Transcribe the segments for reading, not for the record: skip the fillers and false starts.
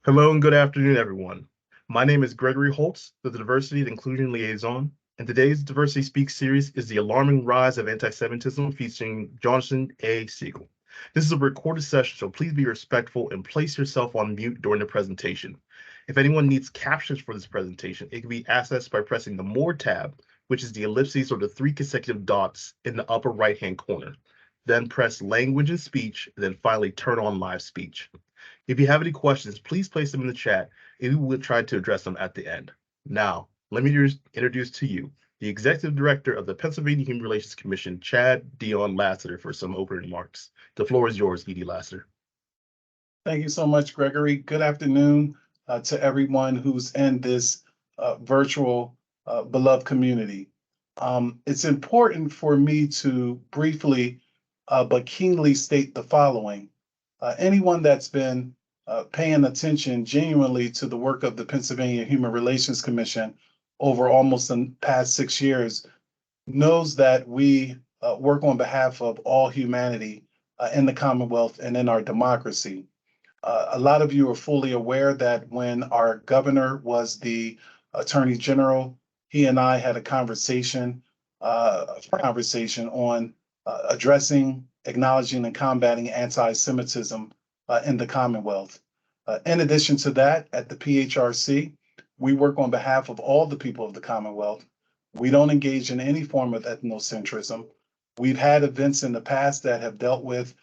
Hello and good afternoon, everyone. My name is Gregory Holtz, the Diversity and Inclusion Liaison, and today's Diversity Speaks series is The Alarming Rise of Anti-Semitism featuring Jonathan A. Segal. This is a recorded session, so please be respectful and place yourself on mute during the presentation. If anyone needs captions for this presentation, it can be accessed by pressing the More tab, which is the ellipses or the 3 consecutive dots in the upper right-hand corner. Then press Language and Speech, and then finally turn on Live Speech. If you have any questions, please place them in the chat and we will try to address them at the end. Now, let me introduce to you the Executive Director of the Pennsylvania Human Relations Commission, Chad Dion Lassiter, for some opening remarks. The floor is yours, Edie Lassiter. Thank you so much, Gregory. Good afternoon to everyone who's in this virtual beloved community. It's important for me to briefly but keenly state the following. Anyone that's been paying attention genuinely to the work of the Pennsylvania Human Relations Commission over almost the past 6 years knows that we work on behalf of all humanity in the Commonwealth and in our democracy. A lot of you are fully aware that when our governor was the Attorney General, he and I had a conversation on addressing, acknowledging, and combating anti-Semitism in the Commonwealth. In addition to that, at the PHRC, we work on behalf of all the people of the Commonwealth. We don't engage in any form of ethnocentrism. We've had events in the past that have dealt with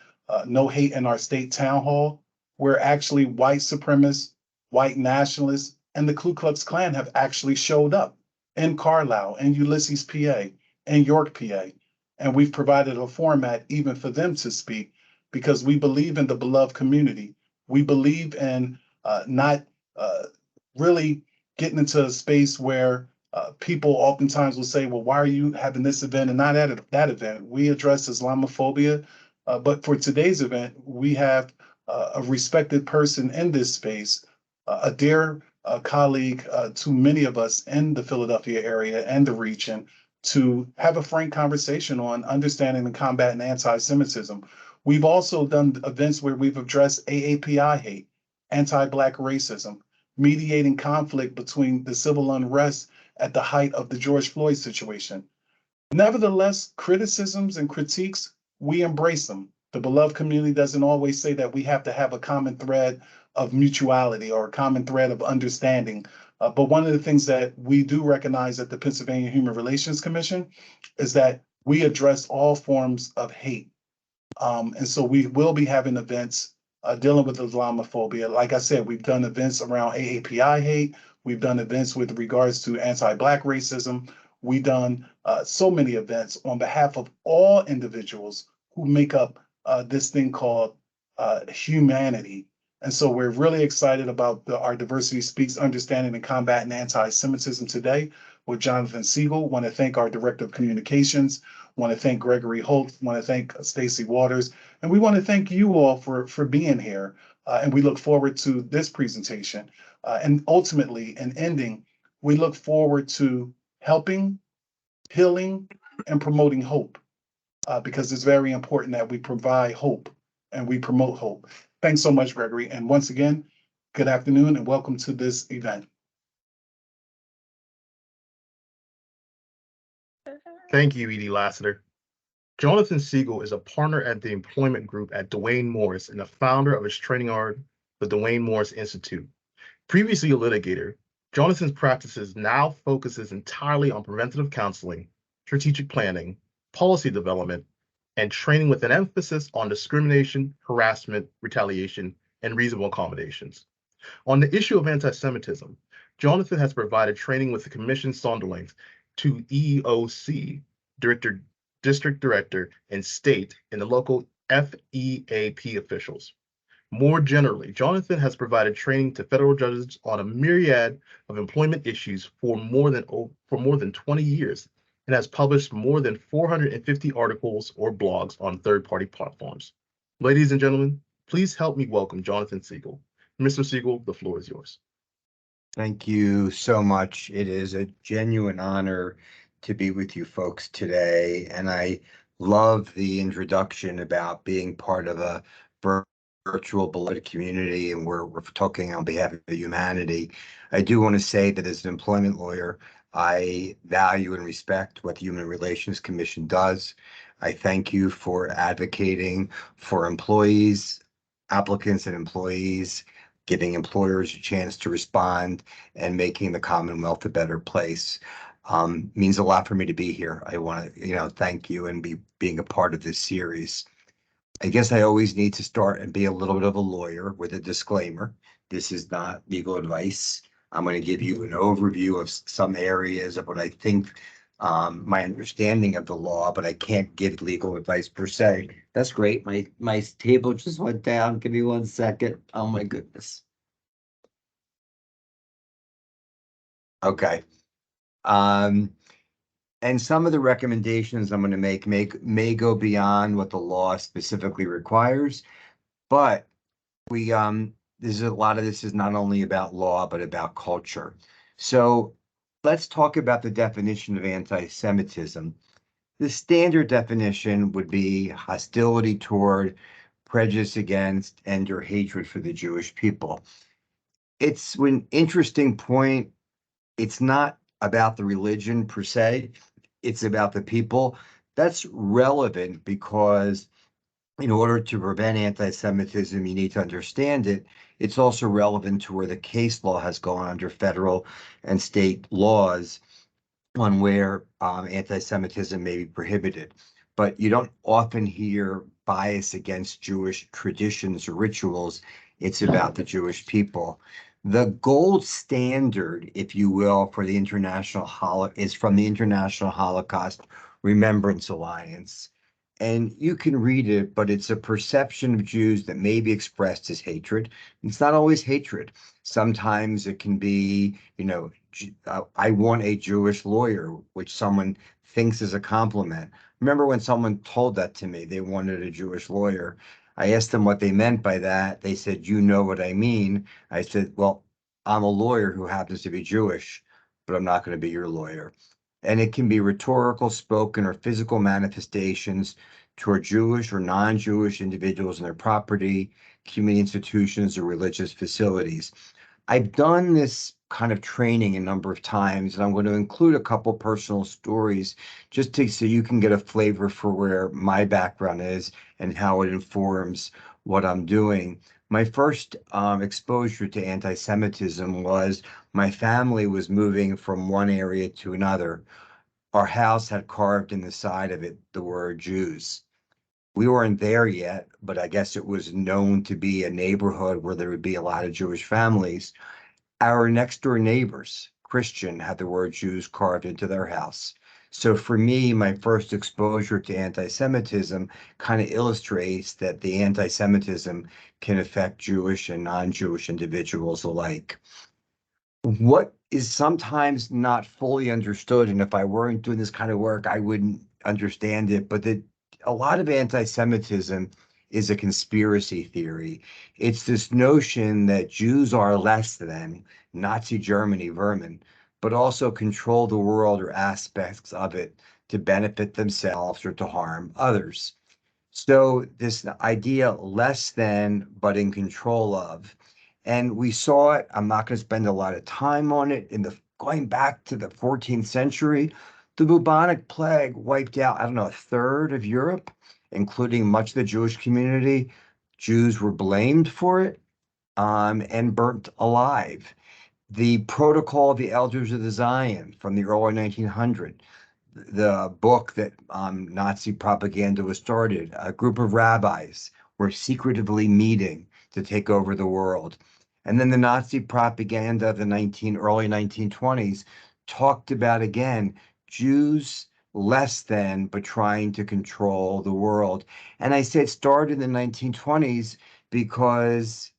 no hate in our state town hall, where actually white supremacists, white nationalists, and the Ku Klux Klan have actually showed up in Carlisle, in Ulysses, PA, in York, PA. And we've provided a format even for them to speak because we believe in the beloved community. We believe in not really getting into a space where people oftentimes will say, well, why are you having this event and not at that event? We address Islamophobia, but for today's event, we have a respected person in this space, a dear colleague to many of us in the Philadelphia area and the region, to have a frank conversation on understanding and combating anti-Semitism. We've also done events where we've addressed AAPI hate, anti-Black racism, mediating conflict between the civil unrest at the height of the George Floyd situation. Nevertheless, criticisms and critiques, we embrace them. The beloved community doesn't always say that we have to have a common thread of mutuality or a common thread of understanding. But one of the things that we do recognize at the Pennsylvania Human Relations Commission is that we address all forms of hate. And so we will be having events dealing with Islamophobia. Like I said, we've done events around AAPI hate. We've done events with regards to anti-Black racism. We've done so many events on behalf of all individuals who make up this thing called humanity. And so we're really excited about our Diversity Speaks Understanding and Combating Anti-Semitism today with Jonathan Segal. Want to thank our Director of Communications. Want to thank Gregory Holt. Want to thank Stacy Waters. And we want to thank you all for being here. And we look forward to this presentation. And ultimately, in ending, we look forward to helping, healing, and promoting hope. Because it's very important that we provide hope and we promote hope. Thanks so much, Gregory. And once again, good afternoon and welcome to this event. Thank you, Edie Lassiter. Jonathan Segal is a partner at the Employment Group at Duane Morris and the founder of his training arm, the Duane Morris Institute. Previously a litigator, Jonathan's practices now focuses entirely on preventative counseling, strategic planning, policy development, and training with an emphasis on discrimination, harassment, retaliation, and reasonable accommodations. On the issue of anti-Semitism, Jonathan has provided training with the Commission Sonderlings to EEOC, District Director, and State and the local FEAP officials. More generally, Jonathan has provided training to federal judges on a myriad of employment issues for more than 20 years and has published more than 450 articles or blogs on third-party platforms. Ladies and gentlemen, please help me welcome Jonathan Segal. Mr. Segal, the floor is yours. Thank you so much. It is a genuine honor to be with you folks today, and I love the introduction about being part of a virtual beloved community, and we're talking on behalf of humanity. I do want to say that as an employment lawyer, I value and respect what the Human Relations Commission does. I thank you for advocating for employees, applicants and employees, giving employers a chance to respond and making the Commonwealth a better place. Means a lot for me to be here. I want to, thank you and being a part of this series. I guess I always need to start and be a little bit of a lawyer with a disclaimer. This is not legal advice. I'm going to give you an overview of some areas of what I think, my understanding of the law, but I can't give legal advice per se. That's great. My table just went down. Give me 1 second. Oh my goodness. Okay. And some of the recommendations I'm going to make may go beyond what the law specifically requires, but there's a lot of this is not only about law, but about culture. So let's talk about the definition of anti-Semitism. The standard definition would be hostility toward, prejudice against, and or hatred for the Jewish people. It's an interesting point. It's not about the religion per se, it's about the people. That's relevant because in order to prevent anti-Semitism, you need to understand it. It's also relevant to where the case law has gone under federal and state laws on where anti-Semitism may be prohibited. But you don't often hear bias against Jewish traditions or rituals. It's about the Jewish people. The gold standard, if you will, for the is from the International Holocaust Remembrance Alliance. And you can read it, but it's a perception of Jews that may be expressed as hatred. It's not always hatred. Sometimes it can be, I want a Jewish lawyer, which someone thinks is a compliment. Remember when someone told that to me, they wanted a Jewish lawyer. I asked them what they meant by that. They said, you know what I mean. I said, well, I'm a lawyer who happens to be Jewish, but I'm not going to be your lawyer. And it can be rhetorical, spoken, or physical manifestations toward Jewish or non-Jewish individuals and their property, community institutions, or religious facilities. I've done this kind of training a number of times, and I'm going to include a couple personal stories just so you can get a flavor for where my background is and how it informs what I'm doing. My first exposure to anti-Semitism was my family was moving from one area to another. Our house had carved in the side of it the word Jews. We weren't there yet, but I guess it was known to be a neighborhood where there would be a lot of Jewish families. Our next door neighbors, Christian, had the word Jews carved into their house. So for me, my first exposure to anti-Semitism kind of illustrates that the anti-Semitism can affect Jewish and non-Jewish individuals alike. What is sometimes not fully understood, and if I weren't doing this kind of work, I wouldn't understand it, but that a lot of anti-Semitism is a conspiracy theory. It's this notion that Jews are less than Nazi Germany vermin, but also control the world or aspects of it to benefit themselves or to harm others. So this idea less than, but in control of. And we saw it, I'm not going to spend a lot of time on it, going back to the 14th century, the bubonic plague wiped out, I don't know, a third of Europe, including much of the Jewish community. Jews were blamed for it, and burnt alive. The Protocol of the Elders of the Zion from the early 1900s, the book that Nazi propaganda was started, a group of rabbis were secretively meeting to take over the world. And then the Nazi propaganda of the early 1920s talked about, again, Jews less than, but trying to control the world. And I said started in the 1920s because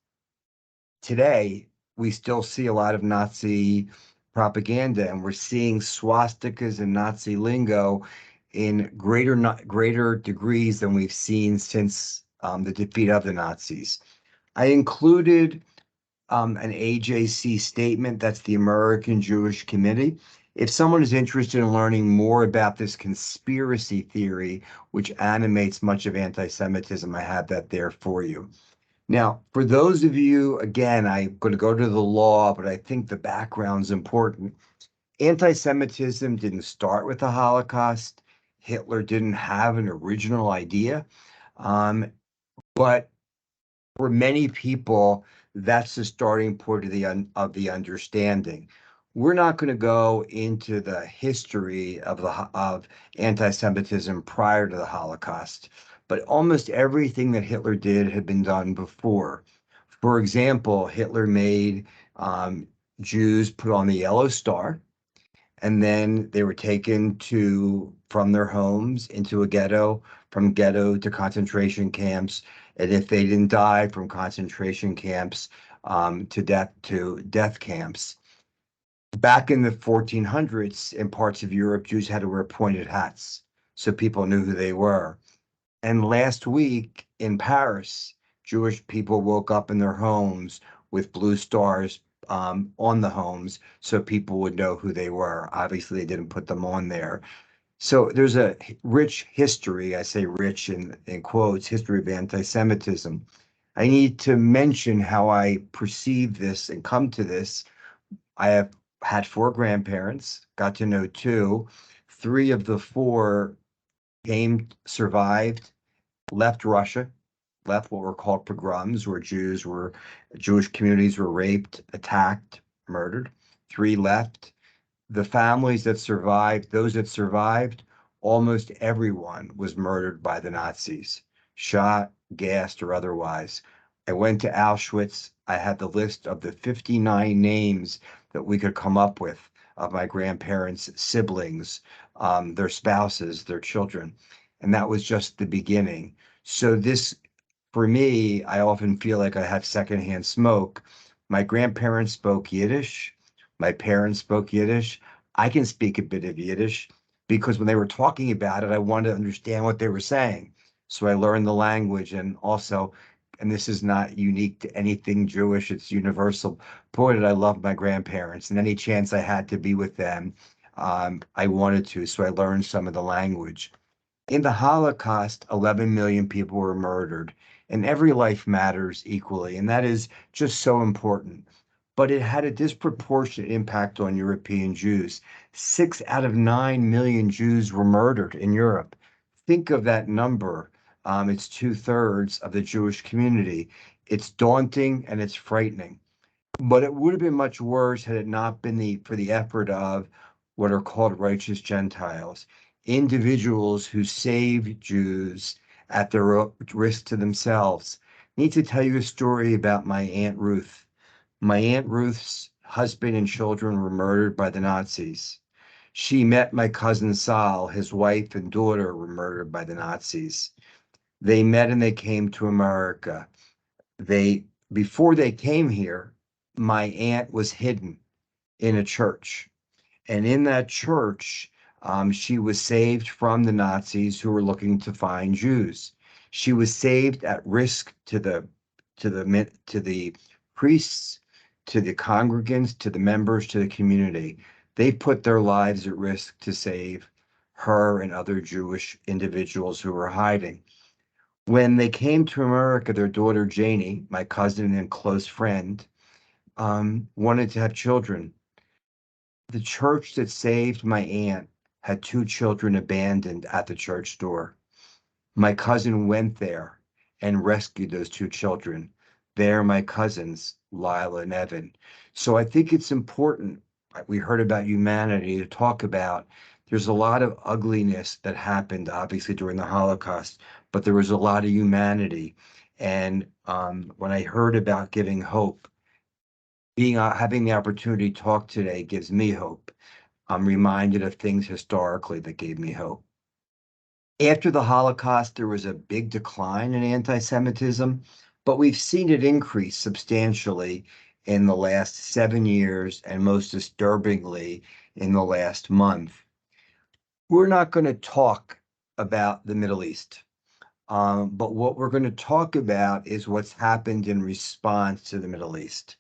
today we still see a lot of Nazi propaganda, and we're seeing swastikas and Nazi lingo in greater degrees than we've seen since the defeat of the Nazis. I included an AJC statement, that's the American Jewish Committee. If someone is interested in learning more about this conspiracy theory, which animates much of anti-Semitism, I have that there for you. Now, for those of you, again, I'm going to go to the law, but I think the background's important. Anti-Semitism didn't start with the Holocaust. Hitler didn't have an original idea. But for many people, that's the starting point of the understanding. We're not going to go into the history of anti-Semitism prior to the Holocaust, but almost everything that Hitler did had been done before. For example, Hitler made Jews put on the yellow star, and then they were taken from their homes into a ghetto, from ghetto to concentration camps, and if they didn't die, from concentration camps to death camps. Back in the 1400s, in parts of Europe, Jews had to wear pointed hats so people knew who they were. And last week in Paris, Jewish people woke up in their homes with blue stars on the homes so people would know who they were. Obviously, they didn't put them on there. So there's a rich history, I say rich in quotes, history of anti-Semitism. I need to mention how I perceive this and come to this. I have had 4 grandparents, got to know 2. 3 of the 4 survived, left Russia, left what were called pogroms, where Jewish communities were raped, attacked, murdered. 3 left. The families that survived, those that survived, almost everyone was murdered by the Nazis, shot, gassed, or otherwise. I went to Auschwitz. I had the list of the 59 names that we could come up with of my grandparents' siblings, their spouses, their children. And that was just the beginning. So this, for me, I often feel like I have secondhand smoke. My grandparents spoke Yiddish. My parents spoke Yiddish. I can speak a bit of Yiddish because when they were talking about it, I wanted to understand what they were saying. So I learned the language, and also, and this is not unique to anything Jewish, it's universal. Boy, did I love my grandparents, and any chance I had to be with them, I wanted to. So I learned some of the language. In the Holocaust, 11 million people were murdered, and every life matters equally, and that is just so important. But it had a disproportionate impact on European Jews. 6 out of 9 million Jews were murdered in Europe. Think of that number. It's 2/3 of the Jewish community. It's daunting and it's frightening. But it would have been much worse had it not been for the effort of what are called righteous Gentiles, individuals who saved Jews at their risk to themselves. I need to tell you a story about my Aunt Ruth. My Aunt Ruth's husband and children were murdered by the Nazis. She met my cousin Sal, his wife and daughter were murdered by the Nazis. They met and they came to America. Before they came here, my aunt was hidden in a church. And in that church, she was saved from the Nazis who were looking to find Jews. She was saved at risk to the priests, to the congregants, to the members, to the community. They put their lives at risk to save her and other Jewish individuals who were hiding. When they came to America, their daughter Janie, my cousin and close friend, wanted to have children. The church that saved my aunt had 2 children abandoned at the church door. My cousin went there and rescued those 2 children. They're my cousins, Lila and Evan. So I think it's important. We heard about humanity to talk about. There's a lot of ugliness that happened, obviously, during the Holocaust, but there was a lot of humanity. And when I heard about giving hope, having the opportunity to talk today gives me hope. I'm reminded of things historically that gave me hope. After the Holocaust, there was a big decline in anti-Semitism, but we've seen it increase substantially in the last 7 years, and most disturbingly in the last month. We're not going to talk about the Middle East, but what we're going to talk about is what's happened in response to the Middle East.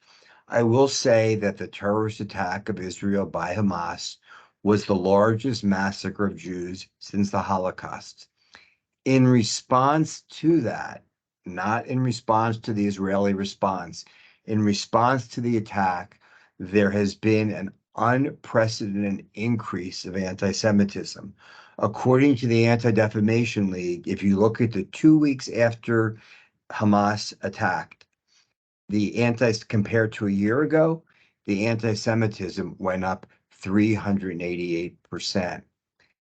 I will say that the terrorist attack of Israel by Hamas was the largest massacre of Jews since the Holocaust. In response to that, not in response to the Israeli response. In response to the attack, there has been an unprecedented increase of anti-Semitism. According to the Anti-Defamation League, if you look at the 2 weeks after Hamas attacked, compared to a year ago, the anti-Semitism went up 388%.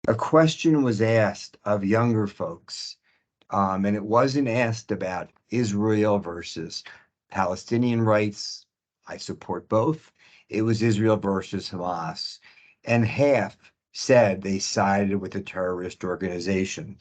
A question was asked of younger folks, and it wasn't asked about Israel versus Palestinian rights. I support both. It was Israel versus Hamas. And half said they sided with a terrorist organization.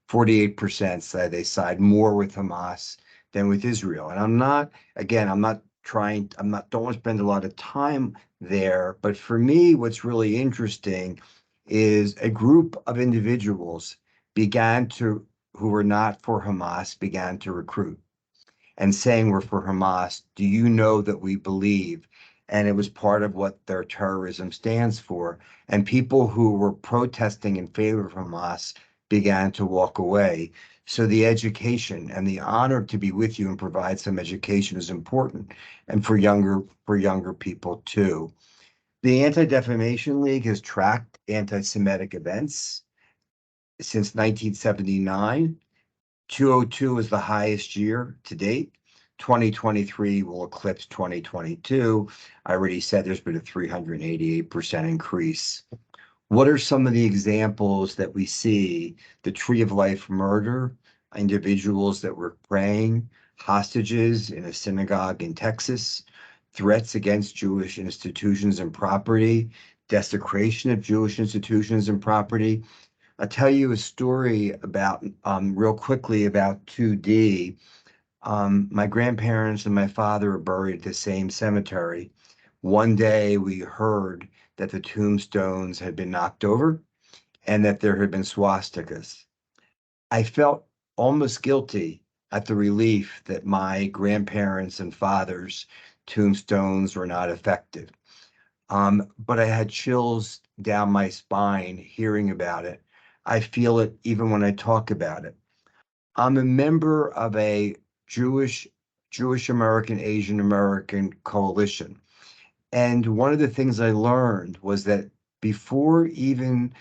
48% said they side more with Hamas than with Israel. And I'm not don't want to spend a lot of time there. But for me, what's really interesting is a group of individuals who were not for Hamas began to recruit and saying we're for Hamas. Do you know that we believe? And it was part of what their terrorism stands for. And people who were protesting in favor of Hamas began to walk away. So the education and the honor to be with you and provide some education is important, and for younger people too. The Anti-Defamation League has tracked anti-Semitic events since 1979. 202 is the highest year to date. 2023 will eclipse 2022. I already said there's been a 388% increase. What are some of the examples that we see? The Tree of Life murder, individuals that were praying, hostages in a synagogue in Texas, threats against Jewish institutions and property, desecration of Jewish institutions and property. I'll tell you a story about, real quickly, about 2D. My grandparents and my father are buried at the same cemetery. One day we heard that the tombstones had been knocked over and that there had been swastikas. I felt almost guilty at the relief that my grandparents and father's tombstones were not affected. But I had chills down my spine hearing about it. I feel it even when I talk about it. I'm a member of a Jewish American, Asian American coalition. And one of the things I learned was that before even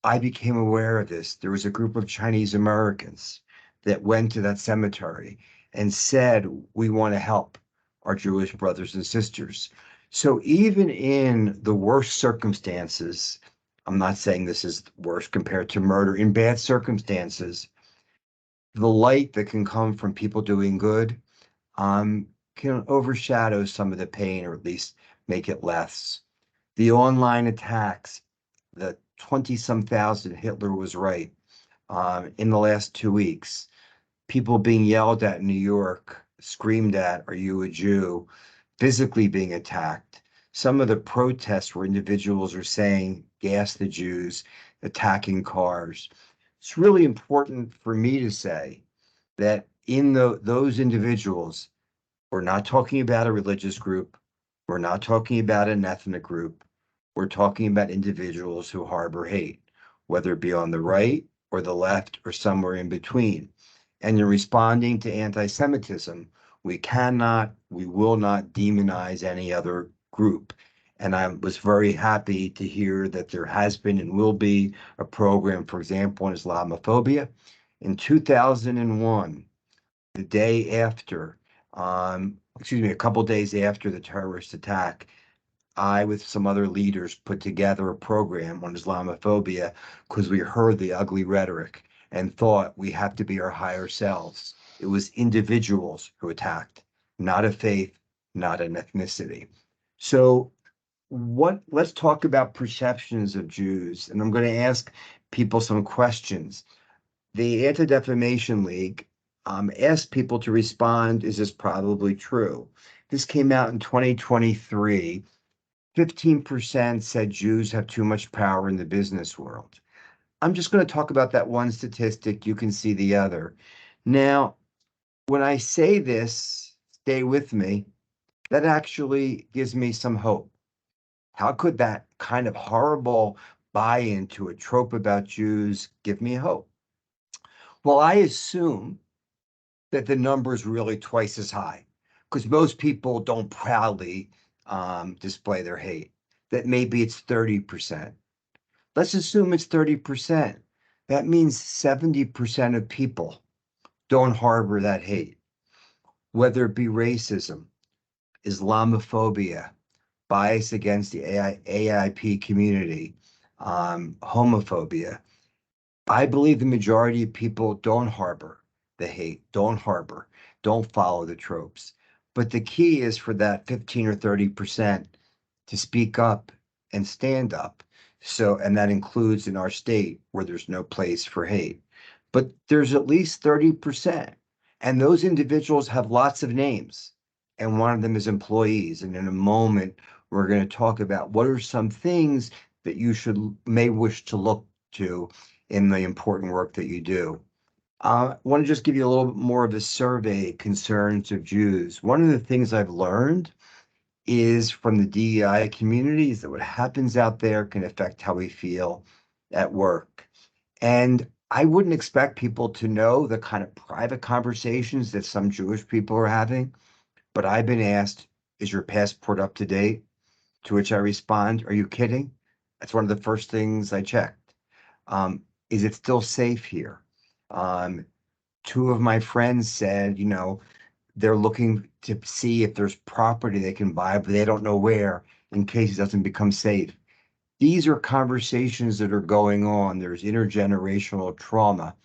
I became aware of this, there was a group of Chinese Americans that went to that cemetery and said, we want to help our Jewish brothers and sisters. So even in the worst circumstances, I'm not saying this is worse compared to murder, in bad circumstances, the light that can come from people doing good can overshadow some of the pain, or at least make it less. The online attacks, the 20-some thousand, Hitler was right, in the last 2 weeks, people being yelled at in New York, screamed at, are you a Jew, physically being attacked. Some of the protests where individuals are saying, gas the Jews, attacking cars. It's really important for me to say that in those individuals, we're not talking about a religious group. We're not talking about an ethnic group. We're talking about individuals who harbor hate, whether it be on the right or the left or somewhere in between. And in responding to anti-Semitism, we will not demonize any other group. And I was very happy to hear that there has been and will be a program, for example, on Islamophobia. In 2001, the day after, a couple days after the terrorist attack, I, with some other leaders, put together a program on Islamophobia because we heard the ugly rhetoric and thought we have to be our higher selves. It was individuals who attacked, not a faith, not an ethnicity. So let's talk about perceptions of Jews. And I'm going to ask people some questions. The Anti-Defamation League asked people to respond, is this probably true? This came out in 2023. 15% said Jews have too much power in the business world. I'm just going to talk about that one statistic. You can see the other. Now, when I say this, stay with me, that actually gives me some hope. How could that kind of horrible buy-in to a trope about Jews give me hope? Well, I assume that the number is really twice as high, because most people don't proudly display their hate. That maybe it's 30%. Let's assume it's 30%. That means 70% of people don't harbor that hate, whether it be racism, Islamophobia, bias against the AIP community, homophobia. I believe the majority of people don't harbor the hate, don't follow the tropes. But the key is for that 15 or 30% to speak up and stand up. So, and that includes in our state where there's no place for hate. But there's at least 30%. And those individuals have lots of names. And one of them is employees. And in a moment, we're going to talk about what are some things that you may wish to look to in the important work that you do. I want to just give you a little bit more of a survey concerns of Jews. One of the things I've learned is from the DEI communities that what happens out there can affect how we feel at work. And I wouldn't expect people to know the kind of private conversations that some Jewish people are having, but I've been asked, is your passport up to date? To which I respond, are you kidding? That's one of the first things I checked. Is it still safe here? Two of my friends said, they're looking to see if there's property they can buy, but they don't know where in case it doesn't become safe. These are conversations that are going on. There's intergenerational trauma.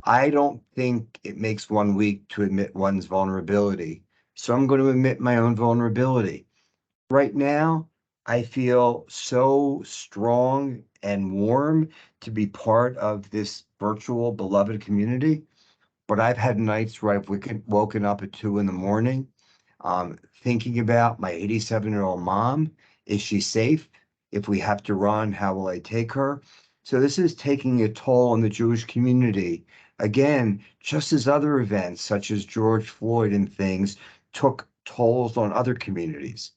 I don't think it makes one weak to admit one's vulnerability. So I'm going to admit my own vulnerability. Right now, I feel so strong and warm to be part of this virtual beloved community. But I've had nights where I've woken up at 2 a.m, thinking about my 87-year-old mom. Is she safe? If we have to run, how will I take her? So this is taking a toll on the Jewish community. Again, just as other events such as George Floyd and things took tolls on other communities.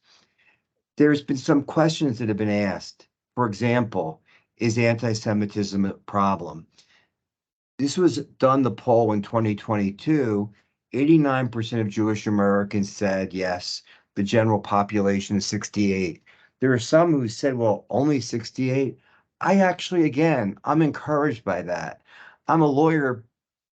There's been some questions that have been asked. For example, is anti-Semitism a problem? This was done, the poll in 2022. 89% of Jewish Americans said yes. The general population is 68. There are some who said, well, only 68. I'm encouraged by that. I'm a lawyer,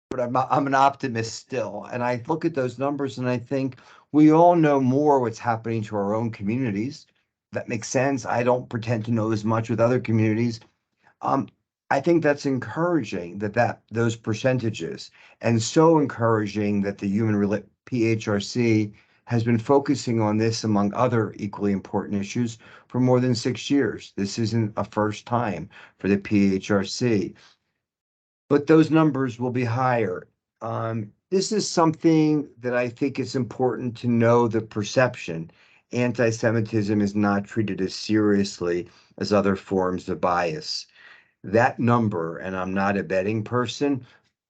but I'm an optimist still. And I look at those numbers and I think we all know more what's happening to our own communities. That makes sense. I don't pretend to know as much with other communities. I think that's encouraging that those percentages, and so encouraging that the PHRC has been focusing on this among other equally important issues for more than 6 years. This isn't a first time for the PHRC, but those numbers will be higher. This is something that I think is important to know the perception. Anti-Semitism is not treated as seriously as other forms of bias. That number, and I'm not a betting person,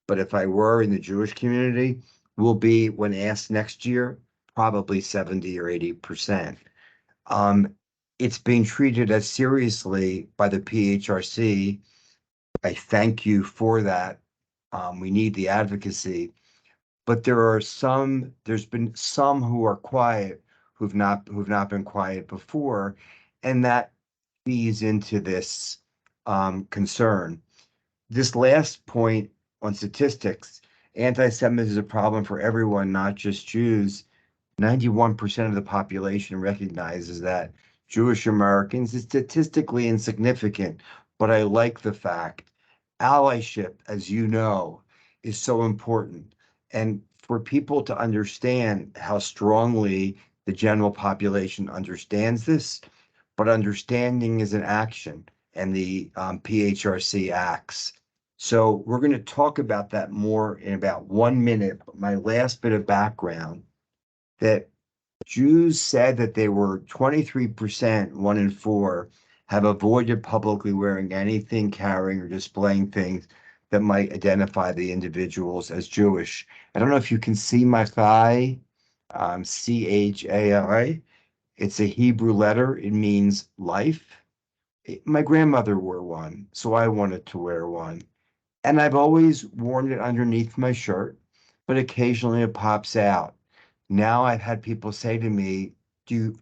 but if I were in the Jewish community, will be, when asked next year, probably 70 or 80%. It's being treated as seriously by the PHRC. I thank you for that. We need the advocacy, but there's been some who are quiet, who've not been quiet before, and that feeds into this concern. This last point on statistics, anti-Semitism is a problem for everyone, not just Jews. 91% of the population recognizes that. Jewish Americans is statistically insignificant, but I like the fact allyship, as you know, is so important. And for people to understand how strongly the general population understands this, but understanding is an action, and the PHRC acts. So we're going to talk about that more in about 1 minute. But my last bit of background, that Jews said that they were 23%, 1 in 4, have avoided publicly wearing anything, carrying, or displaying things that might identify the individuals as Jewish. I don't know if you can see my thigh, CHAI. It's a Hebrew letter. It means life. My grandmother wore one, so I wanted to wear one. And I've always worn it underneath my shirt. but occasionally it pops out. Now I've had people say to me,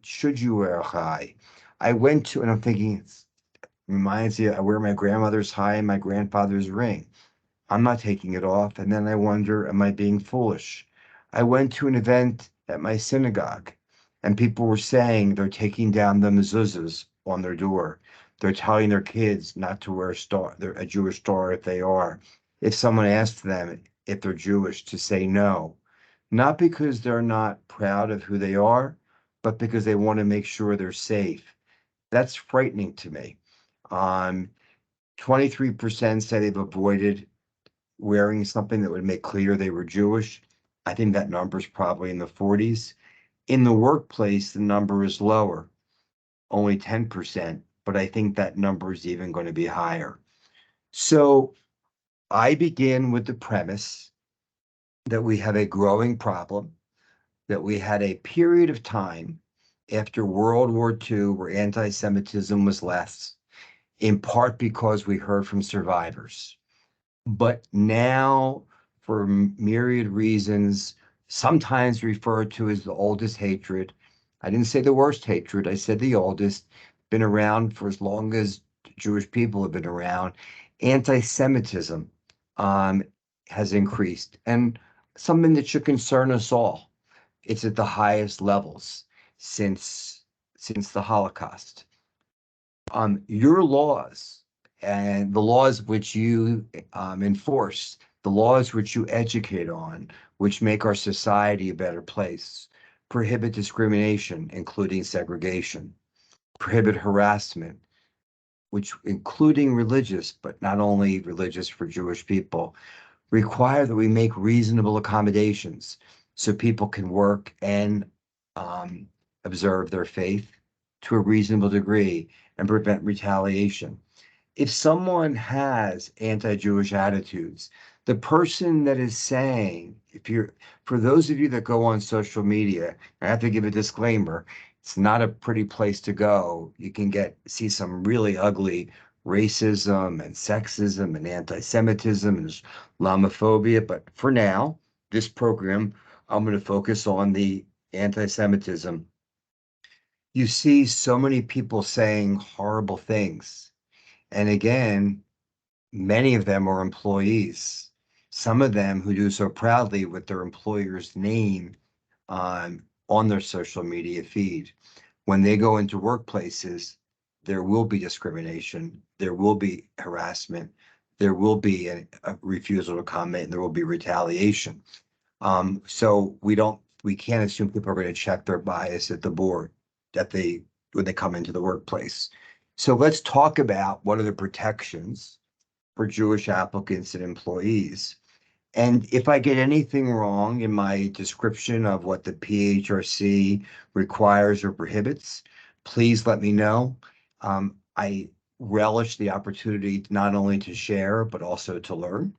should you wear a tie? I went to, and I'm thinking, reminds you, I wear my grandmother's tie and my grandfather's ring. I'm not taking it off. And then I wonder, am I being foolish? I went to an event at my synagogue and people were saying they're taking down the mezuzahs on their door. They're telling their kids not to wear a Jewish star if they are. If someone asks them if they're Jewish, to say no, not because they're not proud of who they are, but because they want to make sure they're safe. That's frightening to me. Um, 23% say they've avoided wearing something that would make clear they were Jewish. I think that number is probably in the 40s. In the workplace, the number is lower, only 10%, but I think that number is even going to be higher. So I begin with the premise that we have a growing problem, that we had a period of time after World War II where anti-Semitism was less, in part because we heard from survivors. But now, for myriad reasons, sometimes referred to as the oldest hatred. I didn't say the worst hatred, I said the oldest, been around for as long as Jewish people have been around. Anti-Semitism has increased, and something that should concern us all. It's at the highest levels since the Holocaust. Your laws and the laws which you enforce, the laws which you educate on, which make our society a better place, prohibit discrimination, including segregation, prohibit harassment, which including religious, but not only religious for Jewish people, require that we make reasonable accommodations so people can work and observe their faith to a reasonable degree and prevent retaliation. If someone has anti-Jewish attitudes, the person that is saying, for those of you that go on social media, I have to give a disclaimer, it's not a pretty place to go. You can see some really ugly racism and sexism and anti-Semitism and Islamophobia. But for now, this program, I'm going to focus on the anti-Semitism. You see so many people saying horrible things. And again, many of them are employees. Some of them who do so proudly with their employer's name on their social media feed. When they go into workplaces, there will be discrimination, there will be harassment, there will be a refusal to comment, and there will be retaliation. So we can't assume people are going to check their bias at the board when they come into the workplace. So let's talk about what are the protections for Jewish applicants and employees. And if I get anything wrong in my description of what the PHRC requires or prohibits, please let me know. I relish the opportunity not only to share, but also to learn.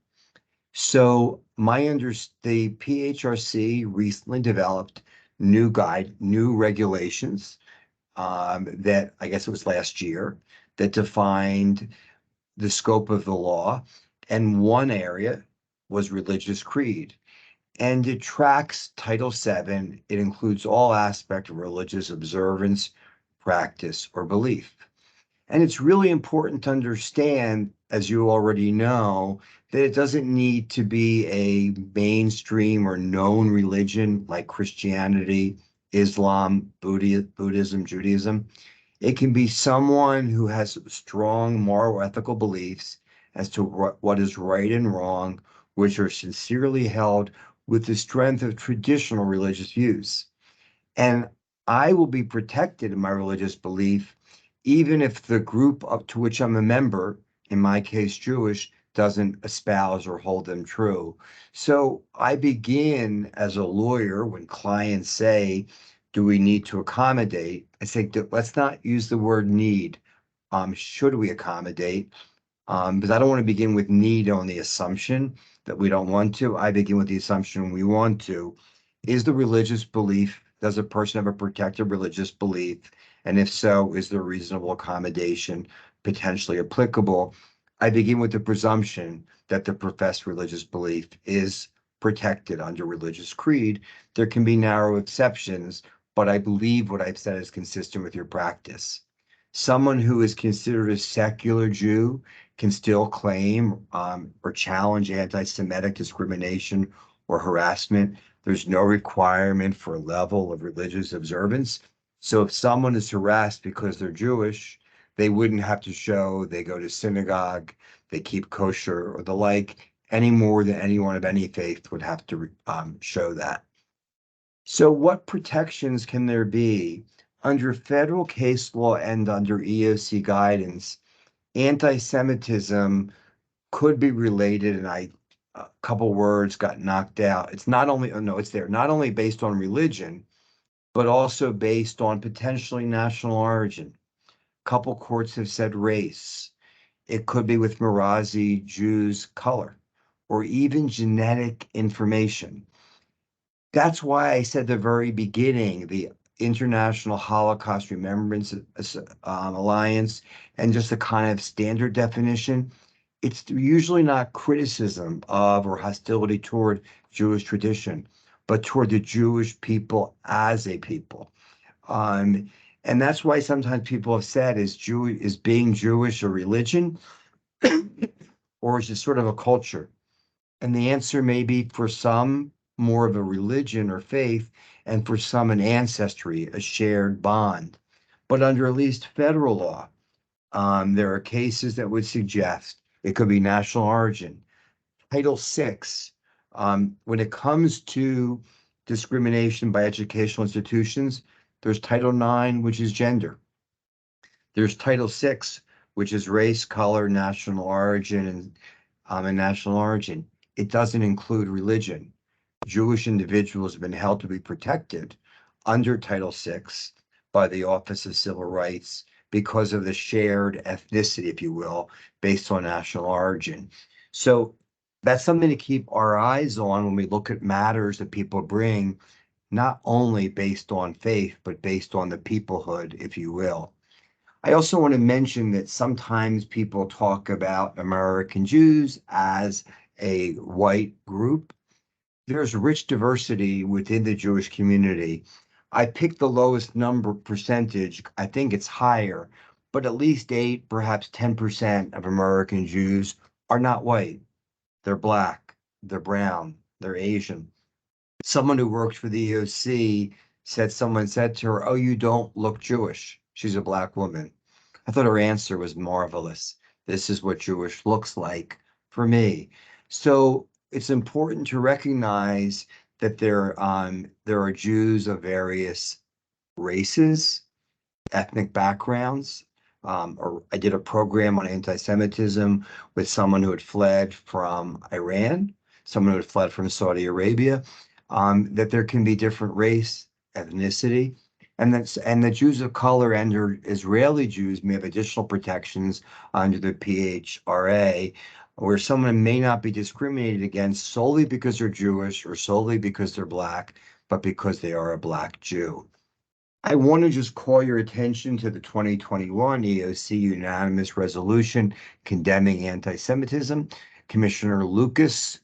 So the PHRC recently developed new regulations that I guess it was last year that defined the scope of the law. And one area was religious creed. And it tracks Title VII. It includes all aspects of religious observance, practice, or belief. And it's really important to understand, as you already know, that it doesn't need to be a mainstream or known religion like Christianity, Islam, Buddhism, Judaism. It can be someone who has strong moral ethical beliefs as to what is right and wrong, which are sincerely held with the strength of traditional religious views. And I will be protected in my religious belief, even if the group up to which I'm a member, in my case Jewish, doesn't espouse or hold them true. So I begin as a lawyer when clients say, do we need to accommodate? I say, let's not use the word need. Should we accommodate? Because I don't want to begin with need on the assumption that we don't want to. I begin with the assumption we want to. Is the religious belief, does a person have a protected religious belief? And if so, is there reasonable accommodation potentially applicable? I begin with the presumption that the professed religious belief is protected under religious creed. There can be narrow exceptions, but I believe what I've said is consistent with your practice. Someone who is considered a secular Jew can still claim or challenge anti-Semitic discrimination or harassment. There's no requirement for a level of religious observance. So if someone is harassed because they're Jewish, they wouldn't have to show they go to synagogue, they keep kosher or the like, any more than anyone of any faith would have to show that. So what protections can there be? Under federal case law and under EOC guidance, anti-Semitism could be related, and a couple words got knocked out. It's not only, oh no, it's there, not only based on religion, but also based on potentially national origin. A couple courts have said race. It could be with Marazi Jews' color, or even genetic information. That's why I said at the very beginning, the International Holocaust Remembrance Alliance, and just a kind of standard definition, it's usually not criticism of or hostility toward Jewish tradition, but toward the Jewish people as a people. And that's why sometimes people have said, is being Jewish a religion, or is it sort of a culture? And the answer may be for some more of a religion or faith, and for some an ancestry, a shared bond. But under at least federal law, there are cases that would suggest it could be national origin. Title VI, when it comes to discrimination by educational institutions, there's Title IX, which is gender. There's Title VI, which is race, color, national origin, and national origin. It doesn't include religion. Jewish individuals have been held to be protected under Title VI by the Office of Civil Rights because of the shared ethnicity, if you will, based on national origin. So that's something to keep our eyes on when we look at matters that people bring, not only based on faith, but based on the peoplehood, if you will. I also want to mention that sometimes people talk about American Jews as a white group. There's rich diversity within the Jewish community. I picked the lowest number percentage. I think it's higher, but at least 8, perhaps 10% of American Jews are not white. They're Black, they're brown, they're Asian. Someone who worked for the EOC said someone said to her, "Oh, you don't look Jewish." She's a Black woman. I thought her answer was marvelous. This is what Jewish looks like for me. So it's important to recognize that there are Jews of various races, ethnic backgrounds. Or I did a program on anti-Semitism with someone who had fled from Iran, someone who had fled from Saudi Arabia, that there can be different race, ethnicity, and the Jews of color and Israeli Jews may have additional protections under the PHRA, where someone may not be discriminated against solely because they're Jewish or solely because they're Black, but because they are a Black Jew. I want to just call your attention to the 2021 EOC unanimous resolution condemning anti-Semitism. Commissioner Lucas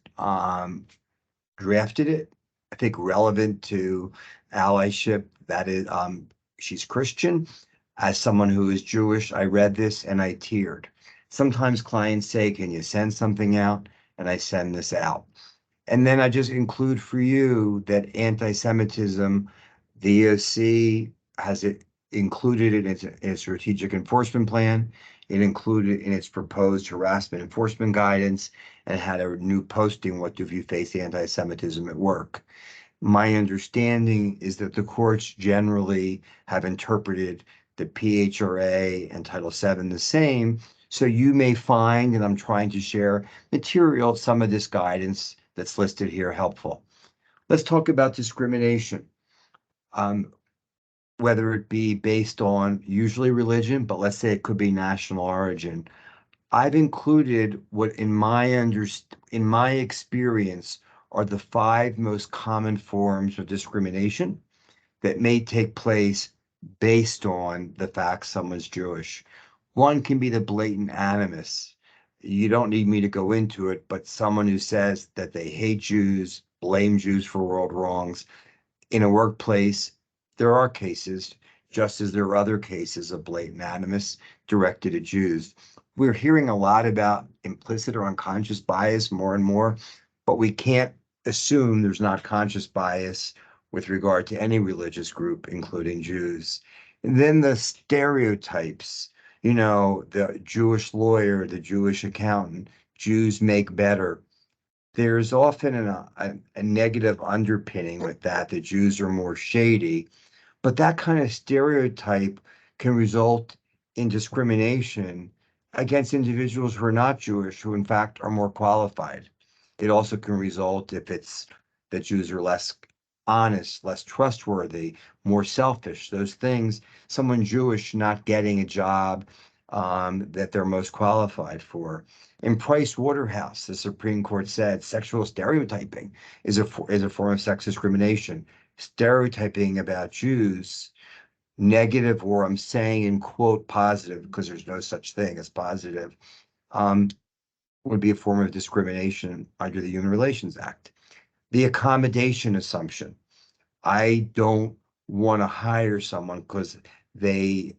drafted it, I think relevant to allyship. That is, she's Christian. As someone who is Jewish, I read this and I teared. Sometimes clients say, "Can you send something out?" And I send this out. And then I just include for you that anti-Semitism, the EOC has it included in its strategic enforcement plan. It included in its proposed harassment enforcement guidance, and had a new posting, "What do if you face anti-Semitism at work?" My understanding is that the courts generally have interpreted the PHRA and Title VII the same. So you may find, and I'm trying to share material, some of this guidance that's listed here helpful. Let's talk about discrimination, whether it be based on usually religion, but let's say it could be national origin. I've included what in my experience are the 5 most common forms of discrimination that may take place based on the fact someone's Jewish. One can be the blatant animus. you don't need me to go into it, but someone who says that they hate Jews, blame Jews for world wrongs in a workplace, there are cases, just as there are other cases of blatant animus directed at Jews. We're hearing a lot about implicit or unconscious bias more and more, but we can't assume there's not conscious bias with regard to any religious group, including Jews. And then the stereotypes, the Jewish lawyer, the Jewish accountant, Jews make better. There's often a negative underpinning with that. The Jews are more shady, but that kind of stereotype can result in discrimination against individuals who are not Jewish, who in fact are more qualified. It also can result if it's that Jews are less honest, less trustworthy, more selfish, those things, someone Jewish not getting a job that they're most qualified for. In Price Waterhouse, the Supreme Court said sexual stereotyping is a form of sex discrimination. Stereotyping about Jews, negative, or I'm saying in quote positive, because there's no such thing as positive, would be a form of discrimination under the Human Relations Act. The accommodation assumption. I don't want to hire someone because they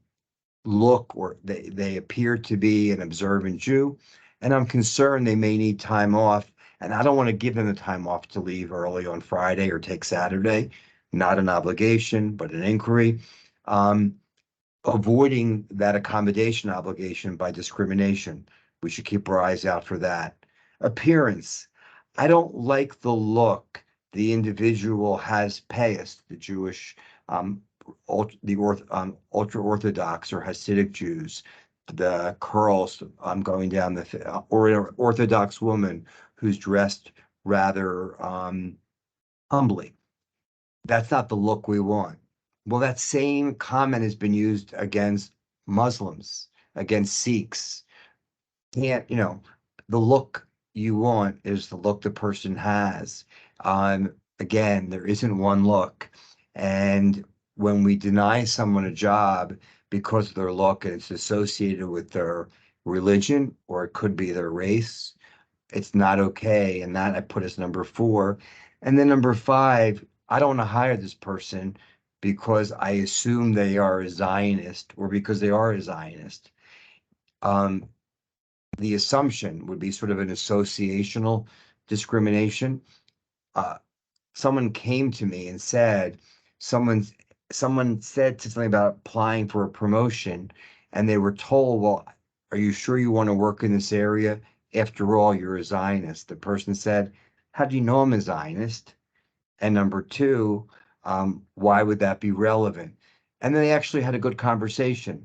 look or they appear to be an observant Jew, and I'm concerned they may need time off, and I don't want to give them the time off to leave early on Friday or take Saturday. Not an obligation, but an inquiry. Avoiding that accommodation obligation by discrimination. We should keep our eyes out for that. Appearance. I don't like the look the individual has payas, the Jewish, ultra-Orthodox or Hasidic Jews, the curls going down or an Orthodox woman who's dressed rather humbly. That's not the look we want. Well, that same comment has been used against Muslims, against Sikhs. The look you want is the look the person has. Again, there isn't one look. And when we deny someone a job because of their look and it's associated with their religion, or it could be their race, it's not okay. And that I put as number 4. And then number 5, I don't want to hire this person because I assume they are a Zionist or because they are a Zionist. The assumption would be sort of an associational discrimination. Someone came to me and said, someone said something about applying for a promotion, and they were told, well, are you sure you want to work in this area? After all, you're a Zionist. The person said, how do you know I'm a Zionist? And number 2, why would that be relevant? And then they actually had a good conversation.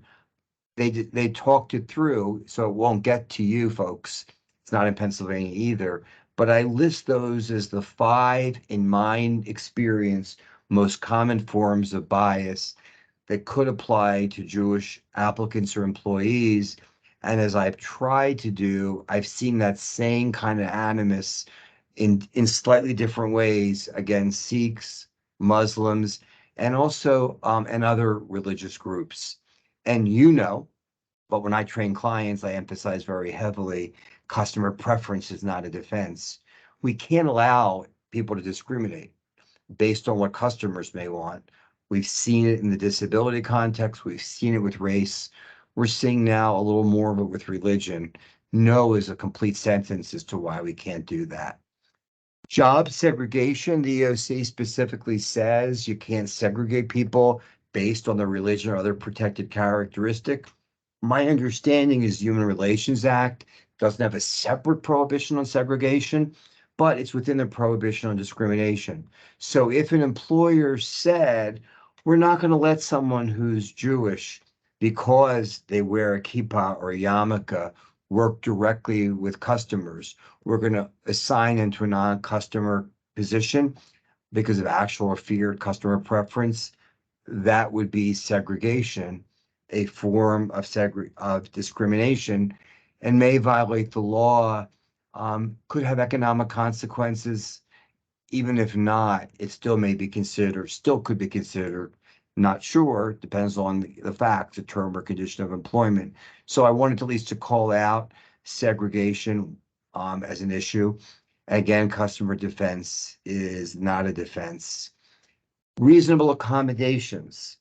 They talked it through, so it won't get to you folks. It's not in Pennsylvania either. But I list those as the 5, in my experience, most common forms of bias that could apply to Jewish applicants or employees. And as I've tried to do, I've seen that same kind of animus in slightly different ways against Sikhs, Muslims, and also and other religious groups. And but when I train clients, I emphasize very heavily, customer preference is not a defense. We can't allow people to discriminate based on what customers may want. We've seen it in the disability context. We've seen it with race. We're seeing now a little more of it with religion. No is a complete sentence as to why we can't do that. Job segregation, the EOC specifically says you can't segregate people based on their religion or other protected characteristic. My understanding is the Human Relations Act doesn't have a separate prohibition on segregation, but it's within the prohibition on discrimination. So if an employer said, we're not going to let someone who's Jewish because they wear a kippah or a yarmulke work directly with customers, we're going to assign into a non-customer position because of actual or feared customer preference, that would be segregation, a form of discrimination, and may violate the law, could have economic consequences. Even if not, it still could be considered, not sure, depends on the facts, the term or condition of employment. So I wanted at least to call out segregation as an issue. Again, customer defense is not a defense. Reasonable accommodations.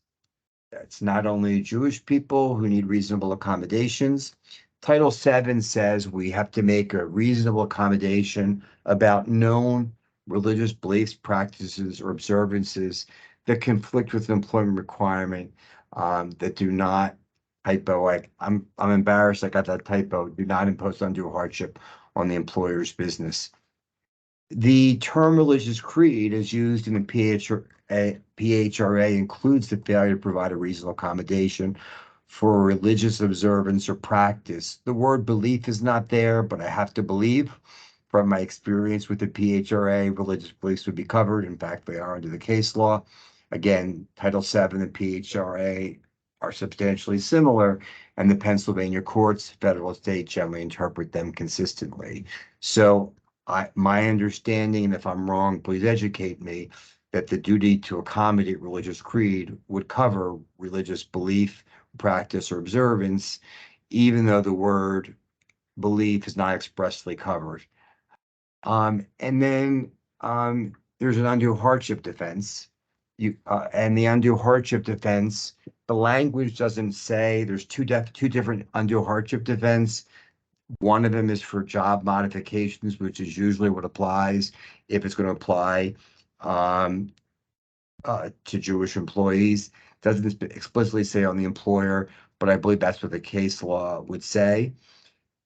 It's not only Jewish people who need reasonable accommodations. Title VII says we have to make a reasonable accommodation about known religious beliefs, practices, or observances that conflict with an employment requirement that do not I'm embarrassed I got that typo. Do not impose undue hardship on the employer's business. The term religious creed is used in the PHRA includes the failure to provide a reasonable accommodation for a religious observance or practice. The word belief is not there, but I have to believe from my experience with the PHRA, religious beliefs would be covered. In fact, they are under the case law. Again, Title VII and PHRA are substantially similar, and the Pennsylvania courts, federal and state, generally interpret them consistently. So my understanding, and if I'm wrong, please educate me, that the duty to accommodate religious creed would cover religious belief, practice, or observance, even though the word belief is not expressly covered. And then there's an undue hardship defense. And the undue hardship defense, the language doesn't say there's two different undue hardship defense. One of them is for job modifications, which is usually what applies if it's going to apply to Jewish employees. Doesn't explicitly say on the employer, but I believe that's what the case law would say.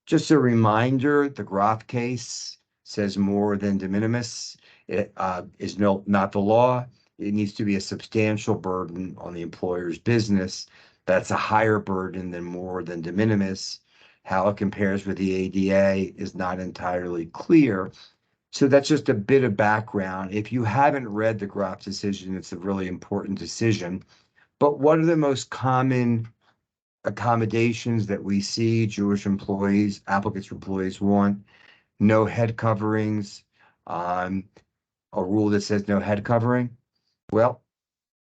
Just a reminder, the Groff case says more than de minimis. It is not the law. It needs to be a substantial burden on the employer's business. That's a higher burden than more than de minimis. How it compares with the ADA is not entirely clear. So that's just a bit of background. If you haven't read the Groff decision, it's a really important decision. But what are the most common accommodations that we see Jewish employees, applicants for employees want? No head coverings, a rule that says no head covering. Well,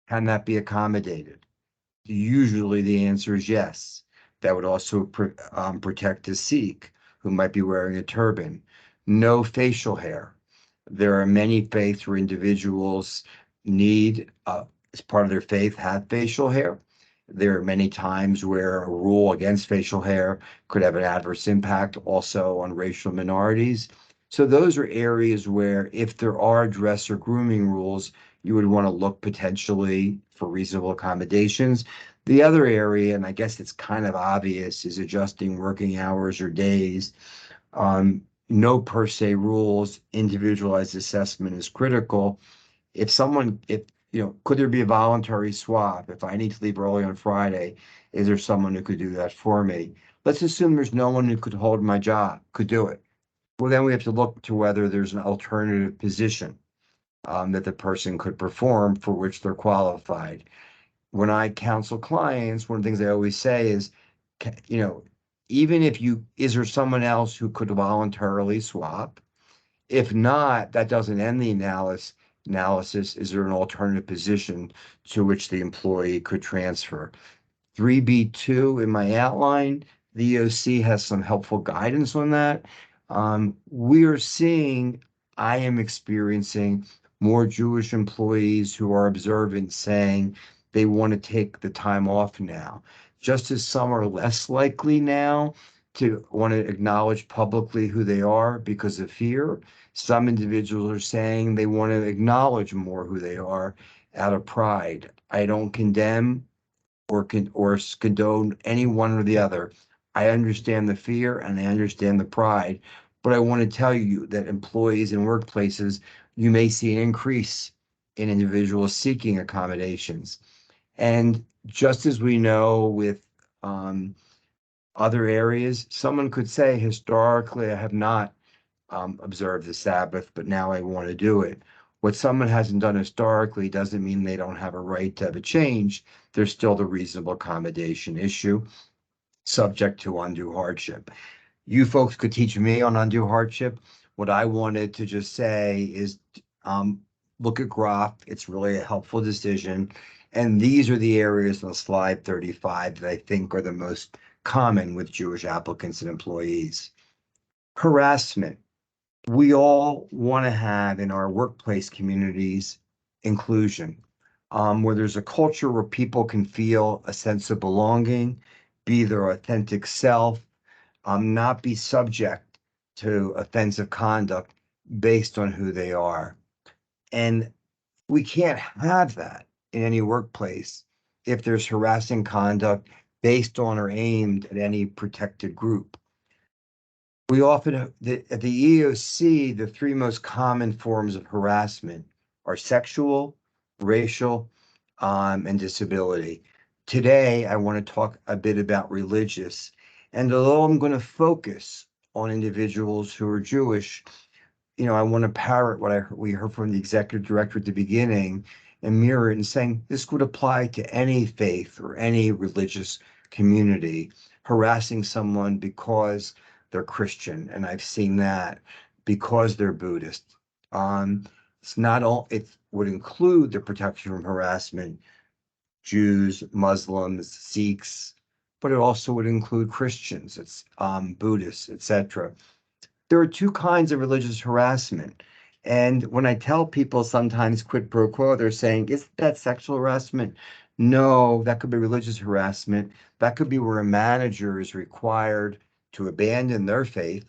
can that be accommodated? Usually the answer is yes. That would also protect a Sikh who might be wearing a turban. No facial hair. There are many faiths where individuals need, as part of their faith, have facial hair. There are many times where a rule against facial hair could have an adverse impact also on racial minorities. So those are areas where if there are dress or grooming rules, you would want to look potentially for reasonable accommodations. The other area, and I guess it's kind of obvious, is adjusting working hours or days. No per se rules, individualized assessment is critical. Could there be a voluntary swap? If I need to leave early on Friday, is there someone who could do that for me? Let's assume there's no one who could hold my job, could do it. Well, then we have to look to whether there's an alternative position that the person could perform for which they're qualified. When I counsel clients, one of the things I always say is, is there someone else who could voluntarily swap? If not, that doesn't end the analysis. Is there an alternative position to which the employee could transfer? 3B2 in my outline, the EOC has some helpful guidance on that. I am experiencing more Jewish employees who are observant saying they want to take the time off now. Just as some are less likely now to want to acknowledge publicly who they are because of fear, some individuals are saying they want to acknowledge more who they are out of pride. I don't condemn or condone any one or the other. I understand the fear and I understand the pride, but I want to tell you that employees in workplaces, you may see an increase in individuals seeking accommodations. And just as we know with other areas, someone could say, historically, I have not observed the Sabbath, but now I want to do it. What someone hasn't done historically doesn't mean they don't have a right to have a change. There's still the reasonable accommodation issue, subject to undue hardship. You folks could teach me on undue hardship. What I wanted to just say is look at Groff. It's really a helpful decision. And these are the areas on slide 35 that I think are the most common with Jewish applicants and employees. Harassment. We all want to have in our workplace communities inclusion, where there's a culture where people can feel a sense of belonging, be their authentic self, not be subject to offensive conduct based on who they are. And we can't have that in any workplace if there's harassing conduct based on or aimed at any protected group. We often, at the EEOC, the three most common forms of harassment are sexual, racial, and disability. Today, I want to talk a bit about religious. And although I'm going to focus on individuals who are Jewish, I want to parrot what we heard from the executive director at the beginning and mirror it and saying this would apply to any faith or any religious community, harassing someone because they're Christian, and I've seen that, because they're Buddhist. It's not all, it would include the protection from harassment, Jews, Muslims, Sikhs, but it also would include Christians, it's Buddhists, etc. There are two kinds of religious harassment. And when I tell people sometimes quid pro quo, they're saying, isn't that sexual harassment? No, that could be religious harassment. That could be where a manager is required to abandon their faith,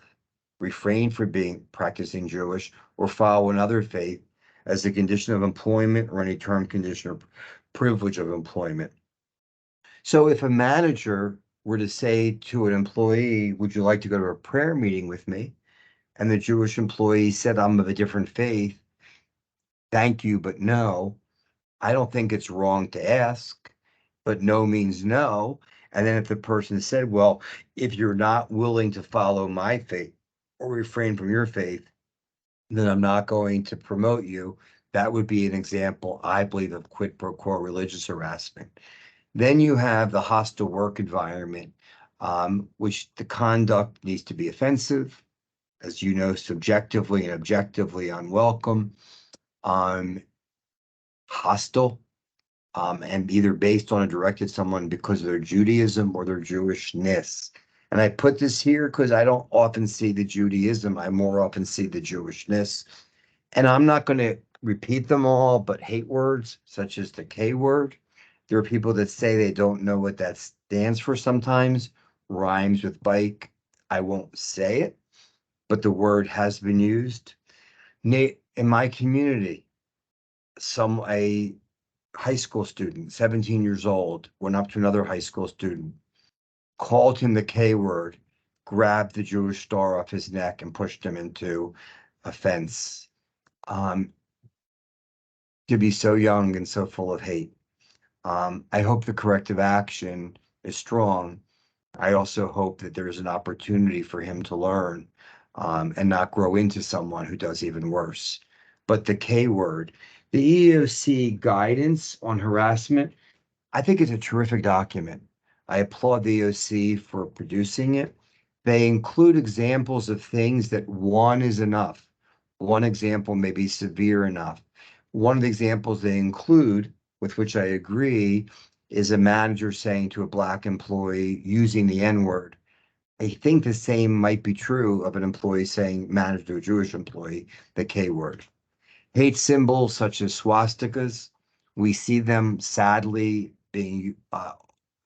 refrain from practicing Jewish, or follow another faith as a condition of employment or any term, condition, or privilege of employment. So if a manager were to say to an employee, would you like to go to a prayer meeting with me? And the Jewish employee said, I'm of a different faith. Thank you, but no. I don't think it's wrong to ask, but no means no. And then if the person said, well, if you're not willing to follow my faith or refrain from your faith, then I'm not going to promote you. That would be an example, I believe, of quid pro quo religious harassment. Then you have the hostile work environment, which the conduct needs to be offensive, as you know, subjectively and objectively unwelcome, hostile, and either based on or directed someone because of their Judaism or their Jewishness. And I put this here because I don't often see the Judaism, I more often see the Jewishness. And I'm not going to repeat them all, but hate words such as the K word. There are people that say they don't know what that stands for sometimes, rhymes with bike. I won't say it, but the word has been used. In my community, a high school student, 17 years old, went up to another high school student, called him the K word, grabbed the Jewish star off his neck and pushed him into a fence. To be so young and so full of hate. I hope the corrective action is strong. I also hope that there's an opportunity for him to learn and not grow into someone who does even worse. But the K word, the EEOC guidance on harassment, I think it's a terrific document. I applaud the EEOC for producing it. They include examples of things that one is enough. One example may be severe enough. One of the examples they include, with which I agree, is a manager saying to a Black employee using the N word. I think the same might be true of an employee saying manager to a Jewish employee, the K word. Hate symbols such as swastikas, we see them sadly being, I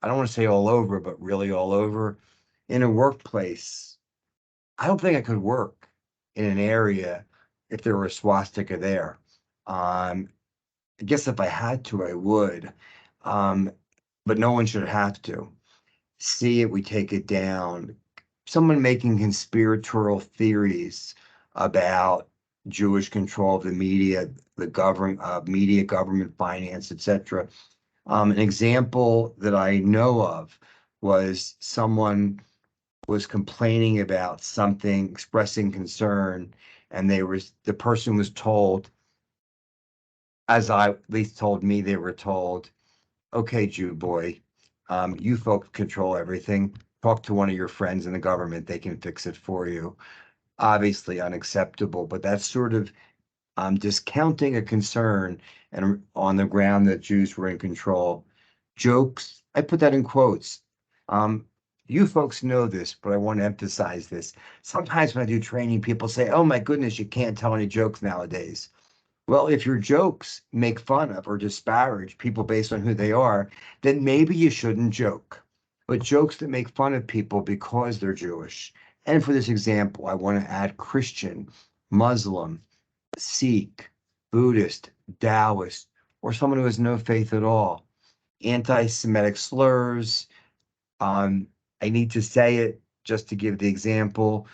don't want to say all over, but really all over. In a workplace, I don't think I could work in an area if there were a swastika there. I guess if I had to, I would. Um, but no one should have to. See it, we take it down. Someone making conspiratorial theories about Jewish control of the media, the media, government finance, etc. An example that I know of was someone was complaining about something, expressing concern, and the person was told, as I at least told me, they were told, okay, Jew boy, you folks control everything. Talk to one of your friends in the government, they can fix it for you. Obviously unacceptable, but that's sort of discounting a concern and on the ground that Jews were in control. Jokes, I put that in quotes. You folks know this, but I want to emphasize this. Sometimes when I do training, people say, oh my goodness, you can't tell any jokes nowadays. Well, if your jokes make fun of or disparage people based on who they are, then maybe you shouldn't joke. But jokes that make fun of people because they're Jewish. And for this example, I want to add Christian, Muslim, Sikh, Buddhist, Taoist, or someone who has no faith at all. Anti-Semitic slurs. Um, I need to say it just to give the example.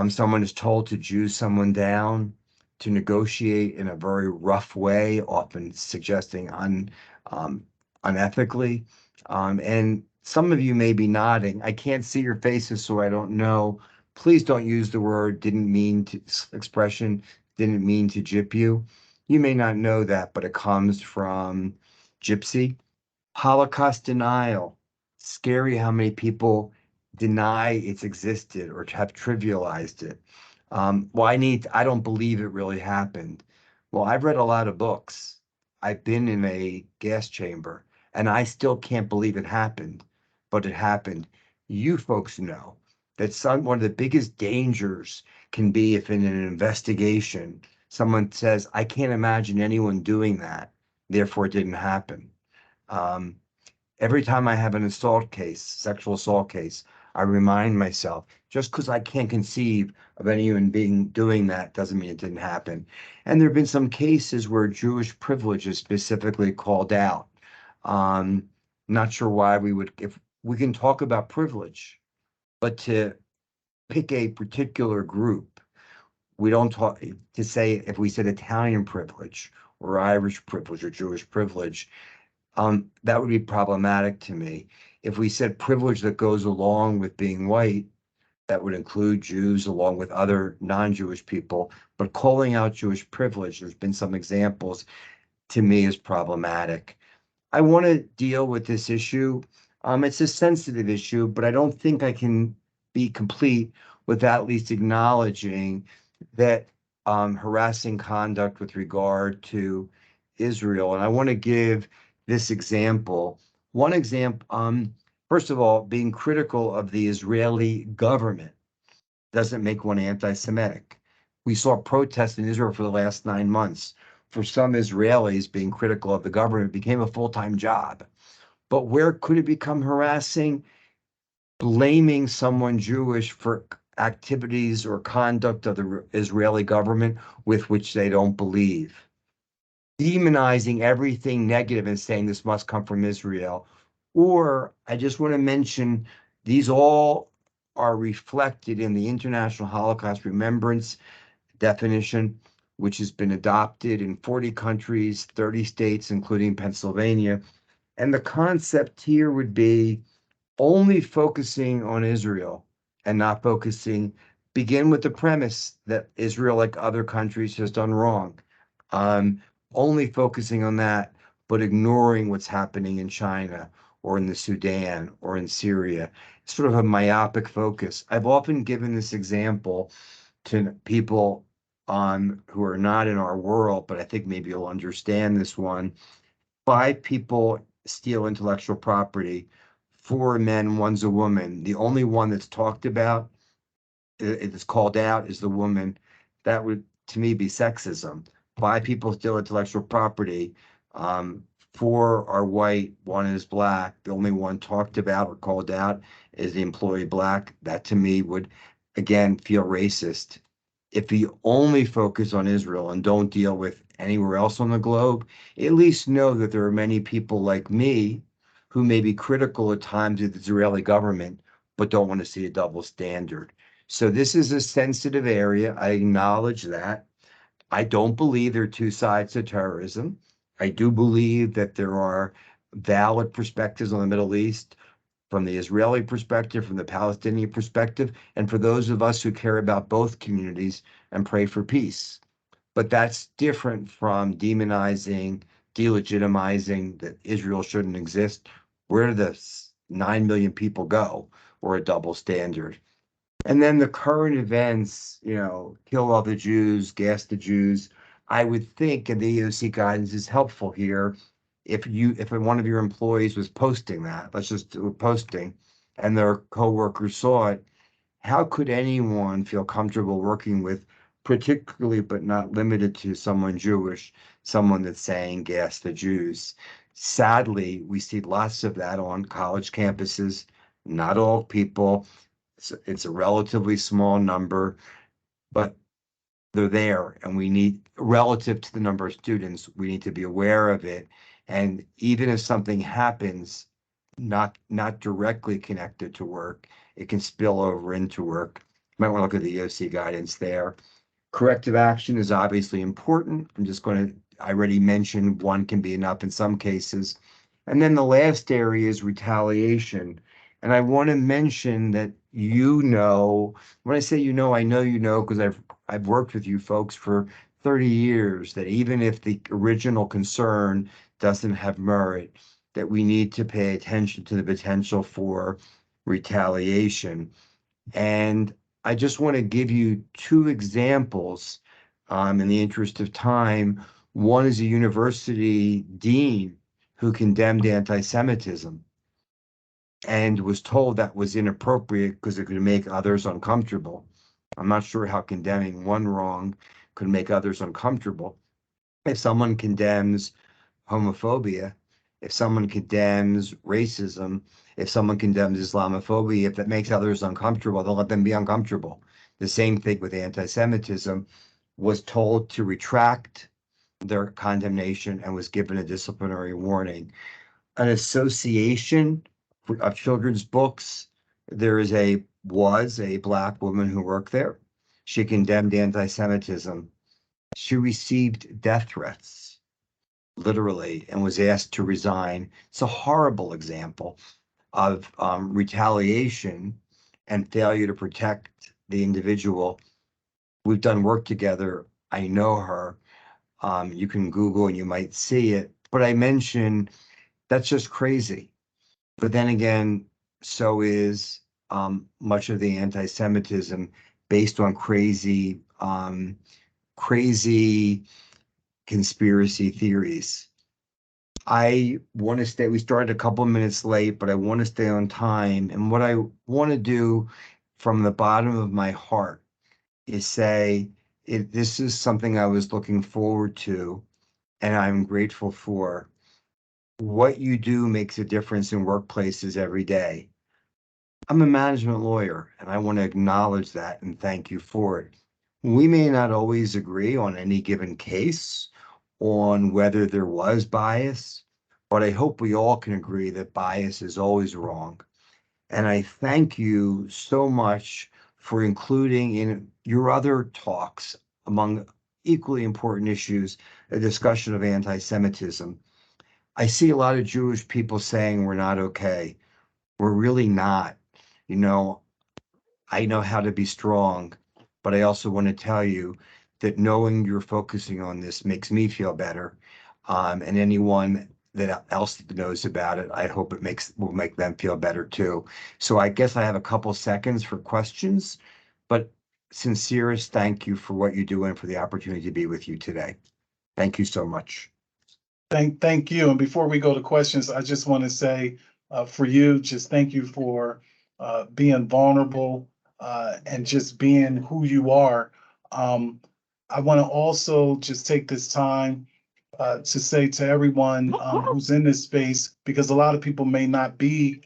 Someone is told to Jew someone down, to negotiate in a very rough way, often suggesting um, unethically. And some of you may be nodding. I can't see your faces, so I don't know. Please don't use the word didn't mean to expression, didn't mean to gyp you. You may not know that, but it comes from gypsy. Holocaust denial. Scary how many people deny it's existed or have trivialized it. I don't believe it really happened. Well, I've read a lot of books. I've been in a gas chamber and I still can't believe it happened, but it happened. You folks know that one of the biggest dangers can be if in an investigation, someone says, I can't imagine anyone doing that, therefore it didn't happen. Um, every time I have an assault case, sexual assault case, I remind myself just because I can't conceive of any human being doing that doesn't mean it didn't happen. And there have been some cases where Jewish privilege is specifically called out. Um, Not sure why we would, if we can talk about privilege, but to pick a particular group, we don't talk to say if we said Italian privilege or Irish privilege or Jewish privilege, that would be problematic to me. If we said privilege that goes along with being white, that would include Jews along with other non-Jewish people. But calling out Jewish privilege, there's been some examples, to me is problematic. I want to deal with this issue. It's a sensitive issue, but I don't think I can be complete without at least acknowledging that harassing conduct with regard to Israel. And I want to give this example. One example, first of all, being critical of the Israeli government doesn't make one anti-Semitic. We saw protests in Israel for the last 9 months. For some Israelis, being critical of the government became a full-time job. But where could it become harassing? Blaming someone Jewish for activities or conduct of the Israeli government with which they don't believe. Demonizing everything negative and saying this must come from Israel. Or I just want to mention these all are reflected in the International Holocaust Remembrance definition, which has been adopted in 40 countries, 30 states, including Pennsylvania. And the concept here would be only focusing on Israel and not begin with the premise that Israel, like other countries, has done wrong. Only focusing on that, but ignoring what's happening in China or in the Sudan or in Syria. Sort of a myopic focus. I've often given this example to people who are not in our world, but I think maybe you'll understand this one. 5 people steal intellectual property, 4 men, one's a woman. The only one that's talked about, it is called out, is the woman. That would, to me, be sexism. 5 people steal intellectual property. 4 are white, one is black. The only one talked about or called out is the employee black. That to me would, again, feel racist. If we only focus on Israel and don't deal with anywhere else on the globe, at least know that there are many people like me who may be critical at times of the Israeli government, but don't want to see a double standard. So this is a sensitive area. I acknowledge that. I don't believe there are two sides to terrorism. I do believe that there are valid perspectives on the Middle East from the Israeli perspective, from the Palestinian perspective, and for those of us who care about both communities and pray for peace. But that's different from demonizing, delegitimizing that Israel shouldn't exist. Where do the 9 million people go? Or a double standard? And then the current events, kill all the Jews, gas the Jews. I would think, and the EOC guidance is helpful here, if one of your employees was posting that, let's just do posting, and their coworkers saw it, how could anyone feel comfortable working with, particularly but not limited to, someone Jewish, someone that's saying gas the Jews? Sadly, we see lots of that on college campuses. Not all people, it's a relatively small number, but they're there, and we need, relative to the number of students, we need to be aware of it. And even if something happens, not directly connected to work, it can spill over into work. You might want to look at the OC guidance there. Corrective action is obviously important. I already mentioned one can be enough in some cases. And then the last area is retaliation. And I want to mention that, when I say I know because I've worked with you folks for 30 years, that even if the original concern doesn't have merit, that we need to pay attention to the potential for retaliation. And I just want to give you two examples in the interest of time. One is a university dean who condemned anti-Semitism and was told that was inappropriate because it could make others uncomfortable. I'm not sure how condemning one wrong could make others uncomfortable. If someone condemns homophobia, if someone condemns racism, if someone condemns Islamophobia, if that makes others uncomfortable, they'll let them be uncomfortable. The same thing with anti-Semitism, was told to retract their condemnation and was given a disciplinary warning. An association of children's books, was a Black woman who worked there. She condemned anti-Semitism. She received death threats, literally, and was asked to resign. It's a horrible example of retaliation and failure to protect the individual. We've done work together. I know her. You can Google and you might see it. But I mentioned that's just crazy. But then again, so is much of the anti-Semitism based on crazy conspiracy theories. I want to stay, we started a couple of minutes late, but I want to stay on time. And what I want to do from the bottom of my heart is say, this is something I was looking forward to and I'm grateful for. What you do makes a difference in workplaces every day. I'm a management lawyer, and I want to acknowledge that and thank you for it. We may not always agree on any given case, on whether there was bias, but I hope we all can agree that bias is always wrong. And I thank you so much for including in your other talks, among equally important issues, a discussion of anti-Semitism. I see a lot of Jewish people saying we're not okay. We're really not. You know, I know how to be strong, but I also want to tell you that knowing you're focusing on this makes me feel better. And anyone that else that knows about it, I hope will make them feel better too. So I guess I have a couple seconds for questions, but sincerest thank you for what you do and for the opportunity to be with you today. Thank you so much. Thank you. And before we go to questions, I just want to say for you, just thank you for being vulnerable and just being who you are. I want to also just take this time to say to everyone who's in this space, because a lot of people may not be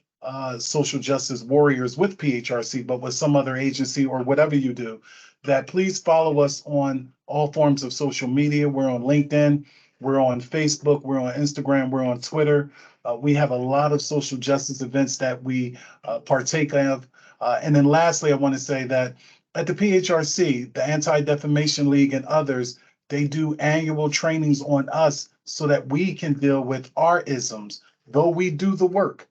social justice warriors with PHRC, but with some other agency or whatever you do, that please follow us on all forms of social media. We're on LinkedIn. We're on Facebook, we're on Instagram, we're on Twitter. We have a lot of social justice events that we partake of. And then lastly, I want to say that at the PHRC, the Anti-Defamation League and others, they do annual trainings on us so that we can deal with our isms. Though we do the work,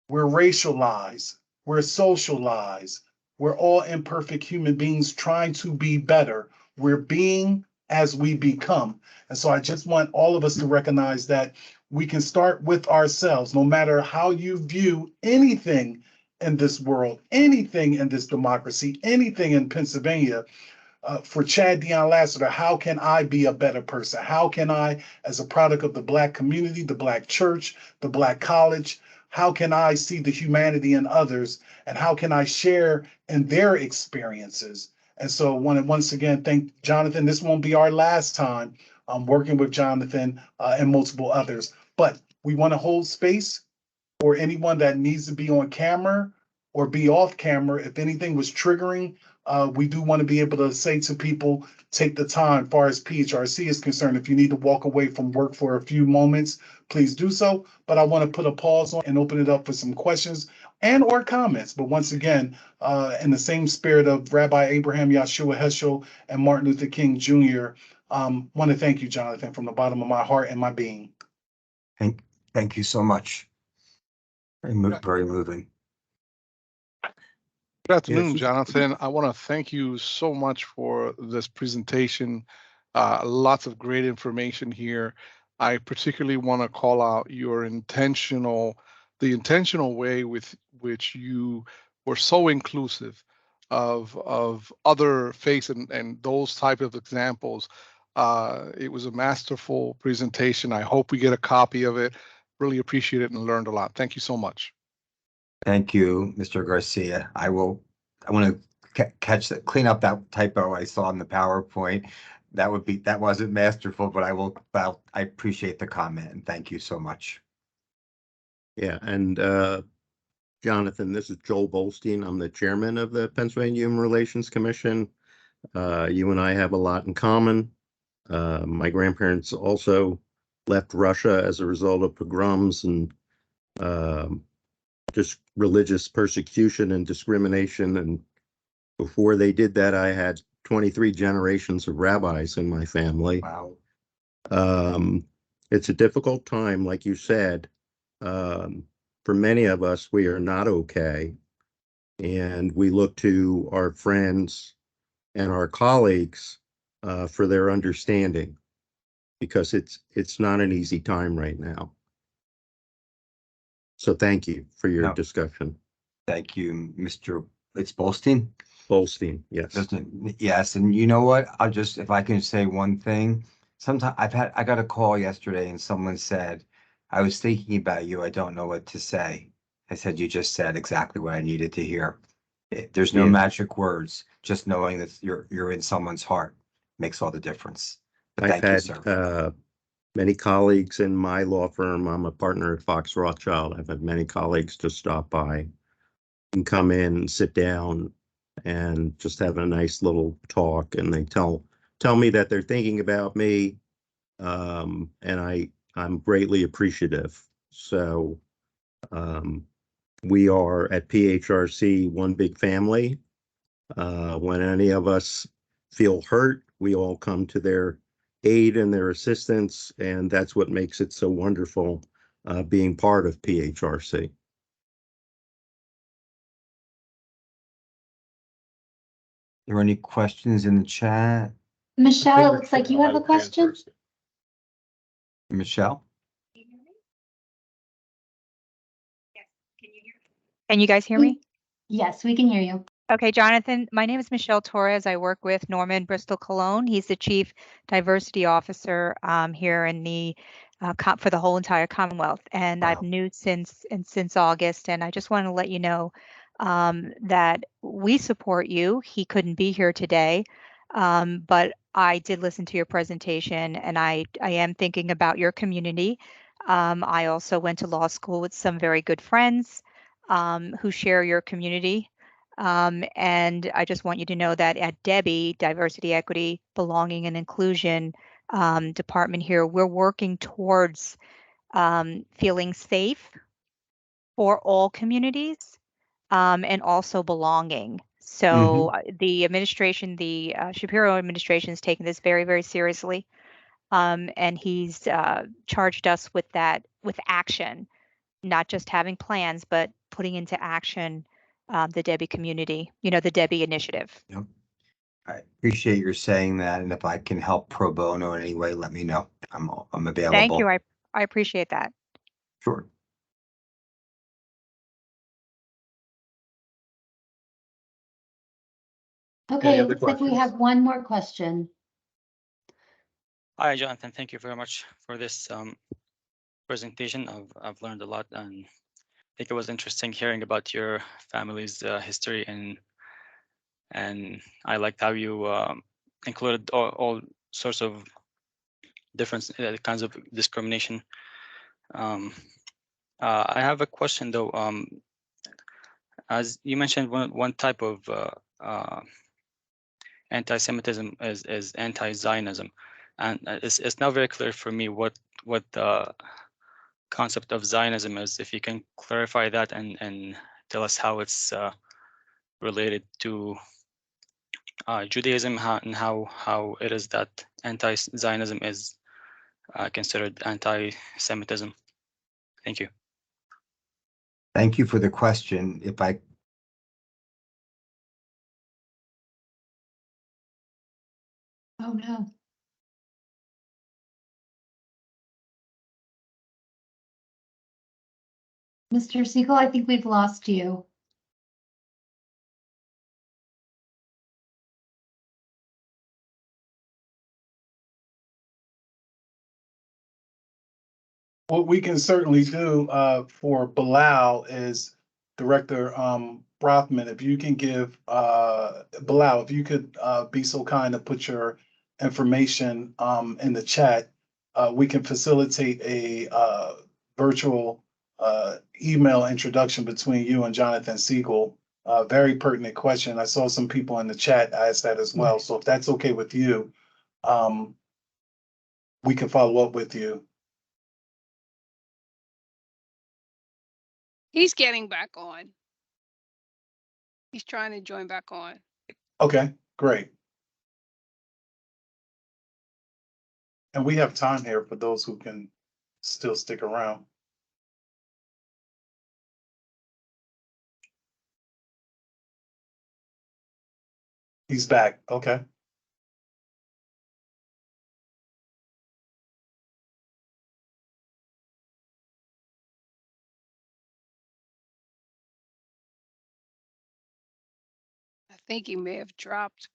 we're racialized, we're socialized, we're all imperfect human beings trying to be better. We're being as we become. And so I just want all of us to recognize that we can start with ourselves, no matter how you view anything in this world, anything in this democracy, anything in Pennsylvania. For Chad Dion Lassiter, how can I be a better person? How can I, as a product of the Black community, the Black church, the Black college, how can I see the humanity in others, and how can I share in their experiences? And so once again, thank Jonathan. This won't be our last time working with Jonathan and multiple others, but we want to hold space for anyone that needs to be on camera or be off camera. If anything was triggering, we do want to be able to say to people, take the time. As far as PHRC is concerned, if you need to walk away from work for a few moments, please do so. But I want to put a pause on and open it up for some questions and or comments. But once again, in the same spirit of Rabbi Abraham Yahshua Heschel and Martin Luther King Jr., want to thank you, Jonathan, from the bottom of my heart and my being. Thank you so much. Very moving. Good afternoon, Yes. Jonathan. I want to thank you so much for this presentation. Lots of great information here. I particularly want to call out your the intentional way with which you were so inclusive of other faiths and those type of examples. It was a masterful presentation. I hope we get a copy of it. Really appreciate it and learned a lot. Thank you so much. Thank you, Mr. Garcia. I want to clean up that typo I saw in the PowerPoint. That wasn't masterful, but I appreciate the comment and thank you so much. Yeah, and Jonathan, this is Joel Bolstein. I'm the chairman of the Pennsylvania Human Relations Commission. You and I have a lot in common. My grandparents also left Russia as a result of pogroms and just religious persecution and discrimination. And before they did that, I had 23 generations of rabbis in my family. Wow. It's a difficult time, like you said. For many of us, we are not okay. And we look to our friends and our colleagues for their understanding, because it's not an easy time right now. So thank you for your discussion. Thank you, Mr. It's Bolstein? Bolstein, yes. Yes, and you know what? If I can say one thing, sometimes I got a call yesterday and someone said, I was thinking about you, I don't know what to say. I said, you just said exactly what I needed to hear. There's no magic words, just knowing that you're in someone's heart makes all the difference. But I've thank you, had sir. many colleagues in my law firm. I'm a partner at Fox Rothschild. I've had many colleagues just stop by and come in and sit down and just have a nice little talk, and they tell me that they're thinking about me, and I'm greatly appreciative. So we are at PHRC one big family. When any of us feel hurt, we all come to their aid and their assistance, and that's what makes it so wonderful being part of PHRC. Are there any questions in the chat? Michelle, it looks like you have a question. Michelle? Can you guys hear me? Yes, we can hear you. Okay, Jonathan, my name is Michelle Torres. I work with Norman Bristol Cologne. He's the Chief Diversity Officer here in the for the whole entire Commonwealth. And Wow. I've new since August. And I just want to let you know that we support you. He couldn't be here today, but I did listen to your presentation, and I am thinking about your community. I also went to law school with some very good friends who share your community. And I just want you to know that at Debbie, Diversity, Equity, Belonging, and Inclusion department here, we're working towards feeling safe for all communities and also belonging. So the administration, the Shapiro administration has taken this very, very seriously. And he's charged us with that, with action, not just having plans, but putting into action the Debbie community, the Debbie initiative. Yep. I appreciate your saying that, and if I can help pro bono in any way, let me know. I'm available. Thank you. I appreciate that. Sure. Okay, it looks like we have one more question. Hi, Jonathan. Thank you very much for this presentation. I've learned a lot, and think it was interesting hearing about your family's history, and I liked how you included all sorts of different kinds of discrimination. I have a question though. As you mentioned, one type of anti-Semitism is anti-Zionism, and it's not very clear for me what the concept of Zionism is. If you can clarify that and tell us how it's related to Judaism, and how it is that anti-Zionism is considered anti-Semitism. Thank you. Thank you for the question. If I Oh, no. Mr. Segal, I think we've lost you. What we can certainly do for Bilal is Director Rothman, if you can give Bilal, if you could be so kind to put your information in the chat, we can facilitate a virtual email introduction between you and Jonathan Segal. Very pertinent question. I saw some people in the chat ask that as well. So if that's okay with you, we can follow up with you. He's getting back on. He's trying to join back on. Okay, great. And we have time here for those who can still stick around. He's back. Okay. I think he may have dropped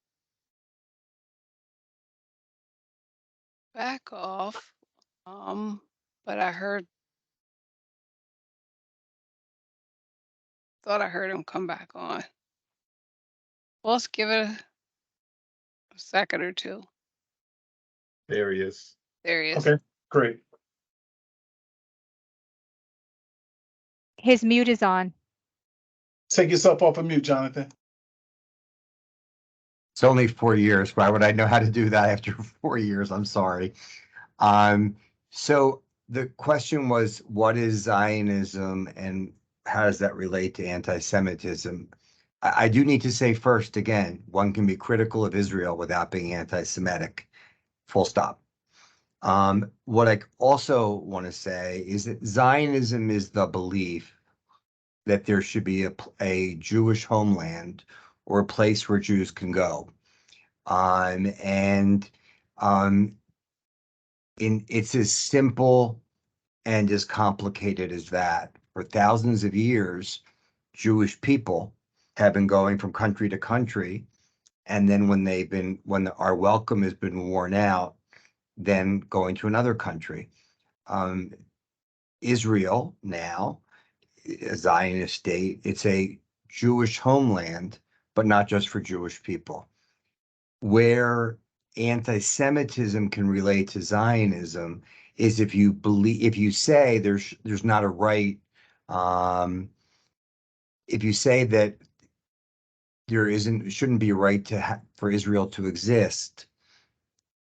back off. But I thought I heard him come back on. Well, let's give it a second or two. There he is. There he is. Okay, great. His mute is on. Take yourself off of mute, Jonathan. It's only 4 years. Why would I know how to do that after 4 years? I'm sorry. So the question was, what is Zionism and how does that relate to anti-Semitism? I do need to say first, again, one can be critical of Israel without being anti-Semitic, full stop. What I also want to say is that Zionism is the belief that there should be a Jewish homeland or a place where Jews can go. It's as simple and as complicated as that. For thousands of years, Jewish people have been going from country to country, and then when our welcome has been worn out, then going to another country. Israel now, a Zionist state, it's a Jewish homeland, but not just for Jewish people. Where anti-Semitism can relate to Zionism is if you say there's not a right, if you say that there shouldn't be a right for Israel to exist.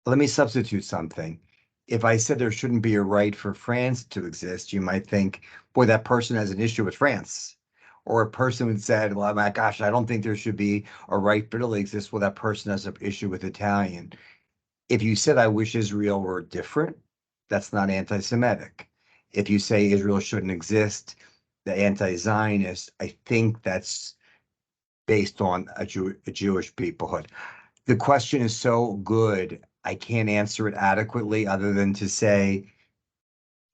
Let me substitute something. If I said there shouldn't be a right for France to exist, you might think, boy, that person has an issue with France. Or a person would say, well, my gosh, I don't think there should be a right for Italy exist. Well, that person has an issue with Italian. If you said, I wish Israel were different, that's not anti-Semitic. If you say Israel shouldn't exist, the anti-Zionist, I think that's based on a Jewish peoplehood. The question is so good, I can't answer it adequately other than to say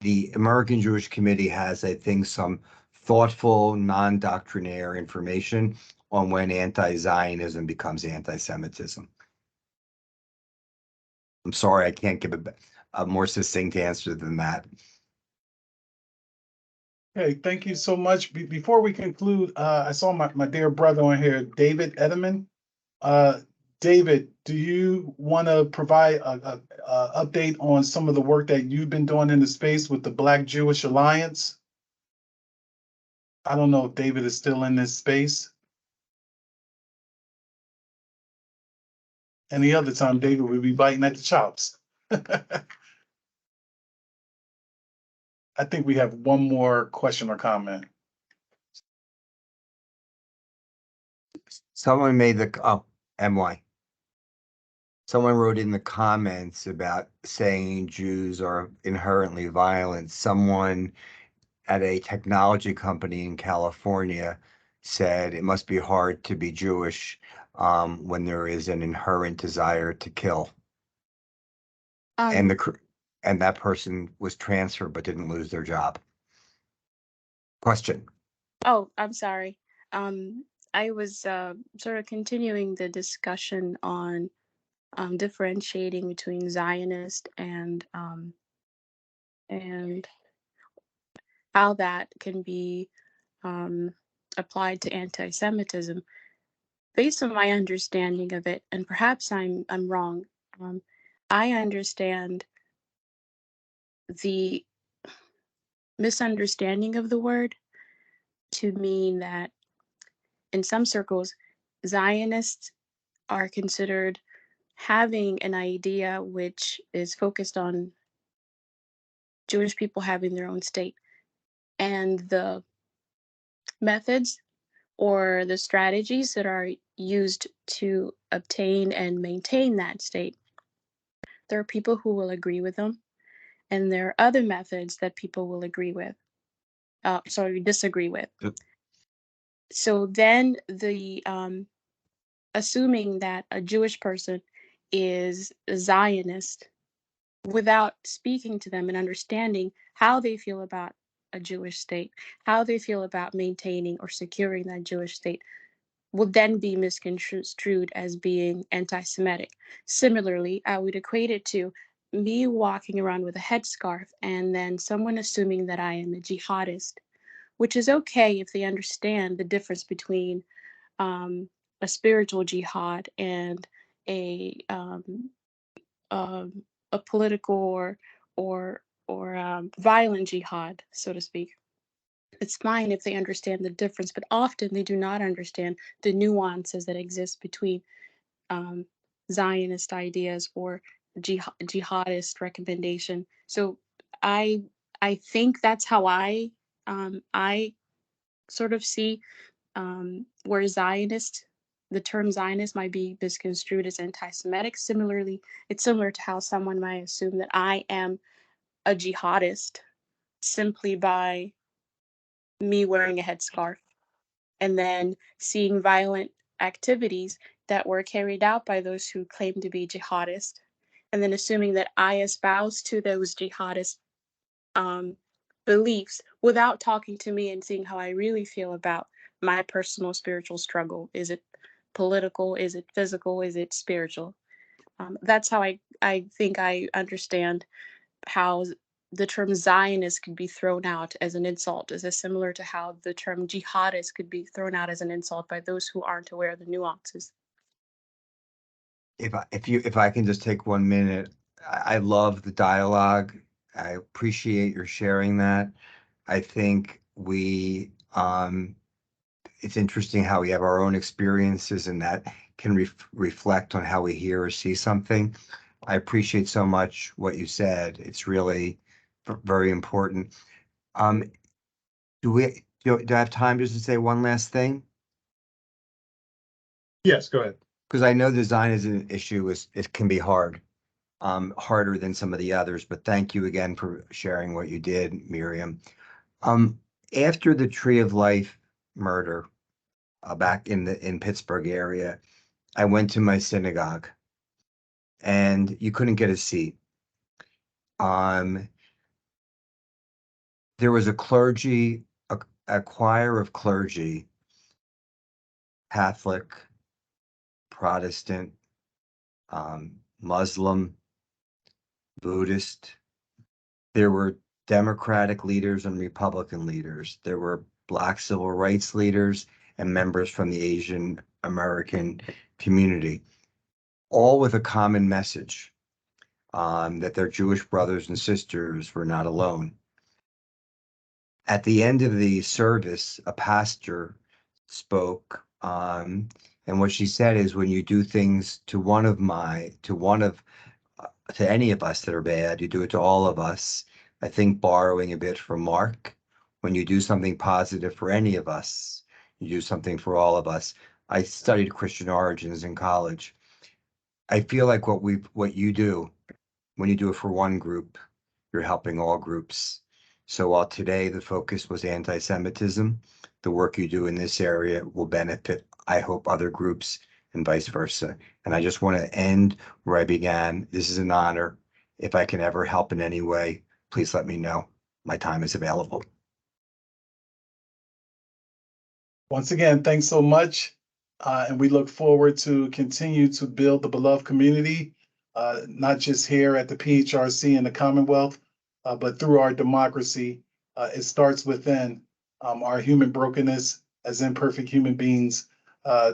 the American Jewish Committee has, I think, some thoughtful, non-doctrinaire information on when anti-Zionism becomes anti-Semitism. I'm sorry, I can't give a more succinct answer than that. Okay, thank you so much. Before we conclude, I saw my dear brother on here, David Edelman. David, do you want to provide a update on some of the work that you've been doing in the space with the Black Jewish Alliance? I don't know if David is still in this space. Any other time, David would be biting at the chops. I think we have one more question or comment. Someone made MY. Someone wrote in the comments about saying Jews are inherently violent. Someone at a technology company in California said it must be hard to be Jewish when there is an inherent desire to kill. And that person was transferred but didn't lose their job. Question. Oh, I'm sorry. I was sort of continuing the discussion on differentiating between Zionist and how that can be applied to anti-Semitism. Based on my understanding of it, and perhaps I'm wrong, I understand the misunderstanding of the word to mean that in some circles, Zionists are considered having an idea which is focused on Jewish people having their own state, and the methods or the strategies that are used to obtain and maintain that state. There are people who will agree with them, and there are other methods that people will disagree with. Yep. So then the assuming that a Jewish person is a Zionist without speaking to them and understanding how they feel about a Jewish state, how they feel about maintaining or securing that Jewish state, will then be misconstrued as being anti-Semitic. Similarly, I would equate it to me walking around with a headscarf and then someone assuming that I am a jihadist, which is okay if they understand the difference between a spiritual jihad and a political or violent jihad, so to speak. It's fine if they understand the difference, but often they do not understand the nuances that exist between Zionist ideas or jihadist recommendation. So I think that's how I sort of see where the term Zionist might be misconstrued as anti-Semitic. Similarly, it's similar to how someone might assume that I am a jihadist simply by me wearing a headscarf and then seeing violent activities that were carried out by those who claim to be jihadist, and then assuming that I espouse to those jihadist beliefs without talking to me and seeing how I really feel about my personal spiritual struggle. Is it political? Is it physical? Is it spiritual? That's how I think I understand how the term Zionist could be thrown out as an insult, is similar to how the term jihadist could be thrown out as an insult by those who aren't aware of the nuances. If I can just take 1 minute, I love the dialogue. I appreciate your sharing that. I think it's interesting how we have our own experiences and that can reflect on how we hear or see something. I appreciate so much what you said. It's really very important. Do I have time just to say one last thing? Yes, go ahead. Because I know design is an issue, it can be hard, harder than some of the others, but thank you again for sharing what you did, Miriam. After the Tree of Life murder, back in Pittsburgh area, I went to my synagogue and you couldn't get a seat. There was a choir of clergy, Catholic, Protestant, Muslim, Buddhist. There were Democratic leaders and Republican leaders. There were Black civil rights leaders and members from the Asian American community, all with a common message, that their Jewish brothers and sisters were not alone. At the end of the service, a pastor spoke, and what she said is, when you do things to any of us that are bad, you do it to all of us. I think borrowing a bit from Mark, when you do something positive for any of us, you do something for all of us. I studied Christian origins in college. I feel like what you do, when you do it for one group, you're helping all groups. So while today the focus was anti-Semitism, the work you do in this area will benefit, I hope, other groups and vice versa. And I just want to end where I began. This is an honor. If I can ever help in any way, please let me know. My time is available. Once again, thanks so much. And we look forward to continue to build the beloved community, not just here at the PHRC and the Commonwealth, but through our democracy. It starts within our human brokenness as imperfect human beings,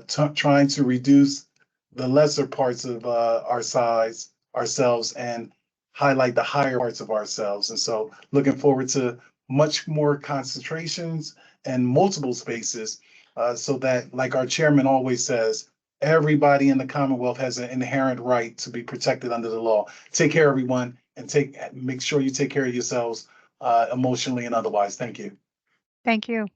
trying to reduce the lesser parts of ourselves and highlight the higher parts of ourselves. And so looking forward to much more concentrations and multiple spaces, so that, like our chairman always says, everybody in the Commonwealth has an inherent right to be protected under the law. Take care, everyone, and make sure you take care of yourselves emotionally and otherwise. Thank you. Thank you.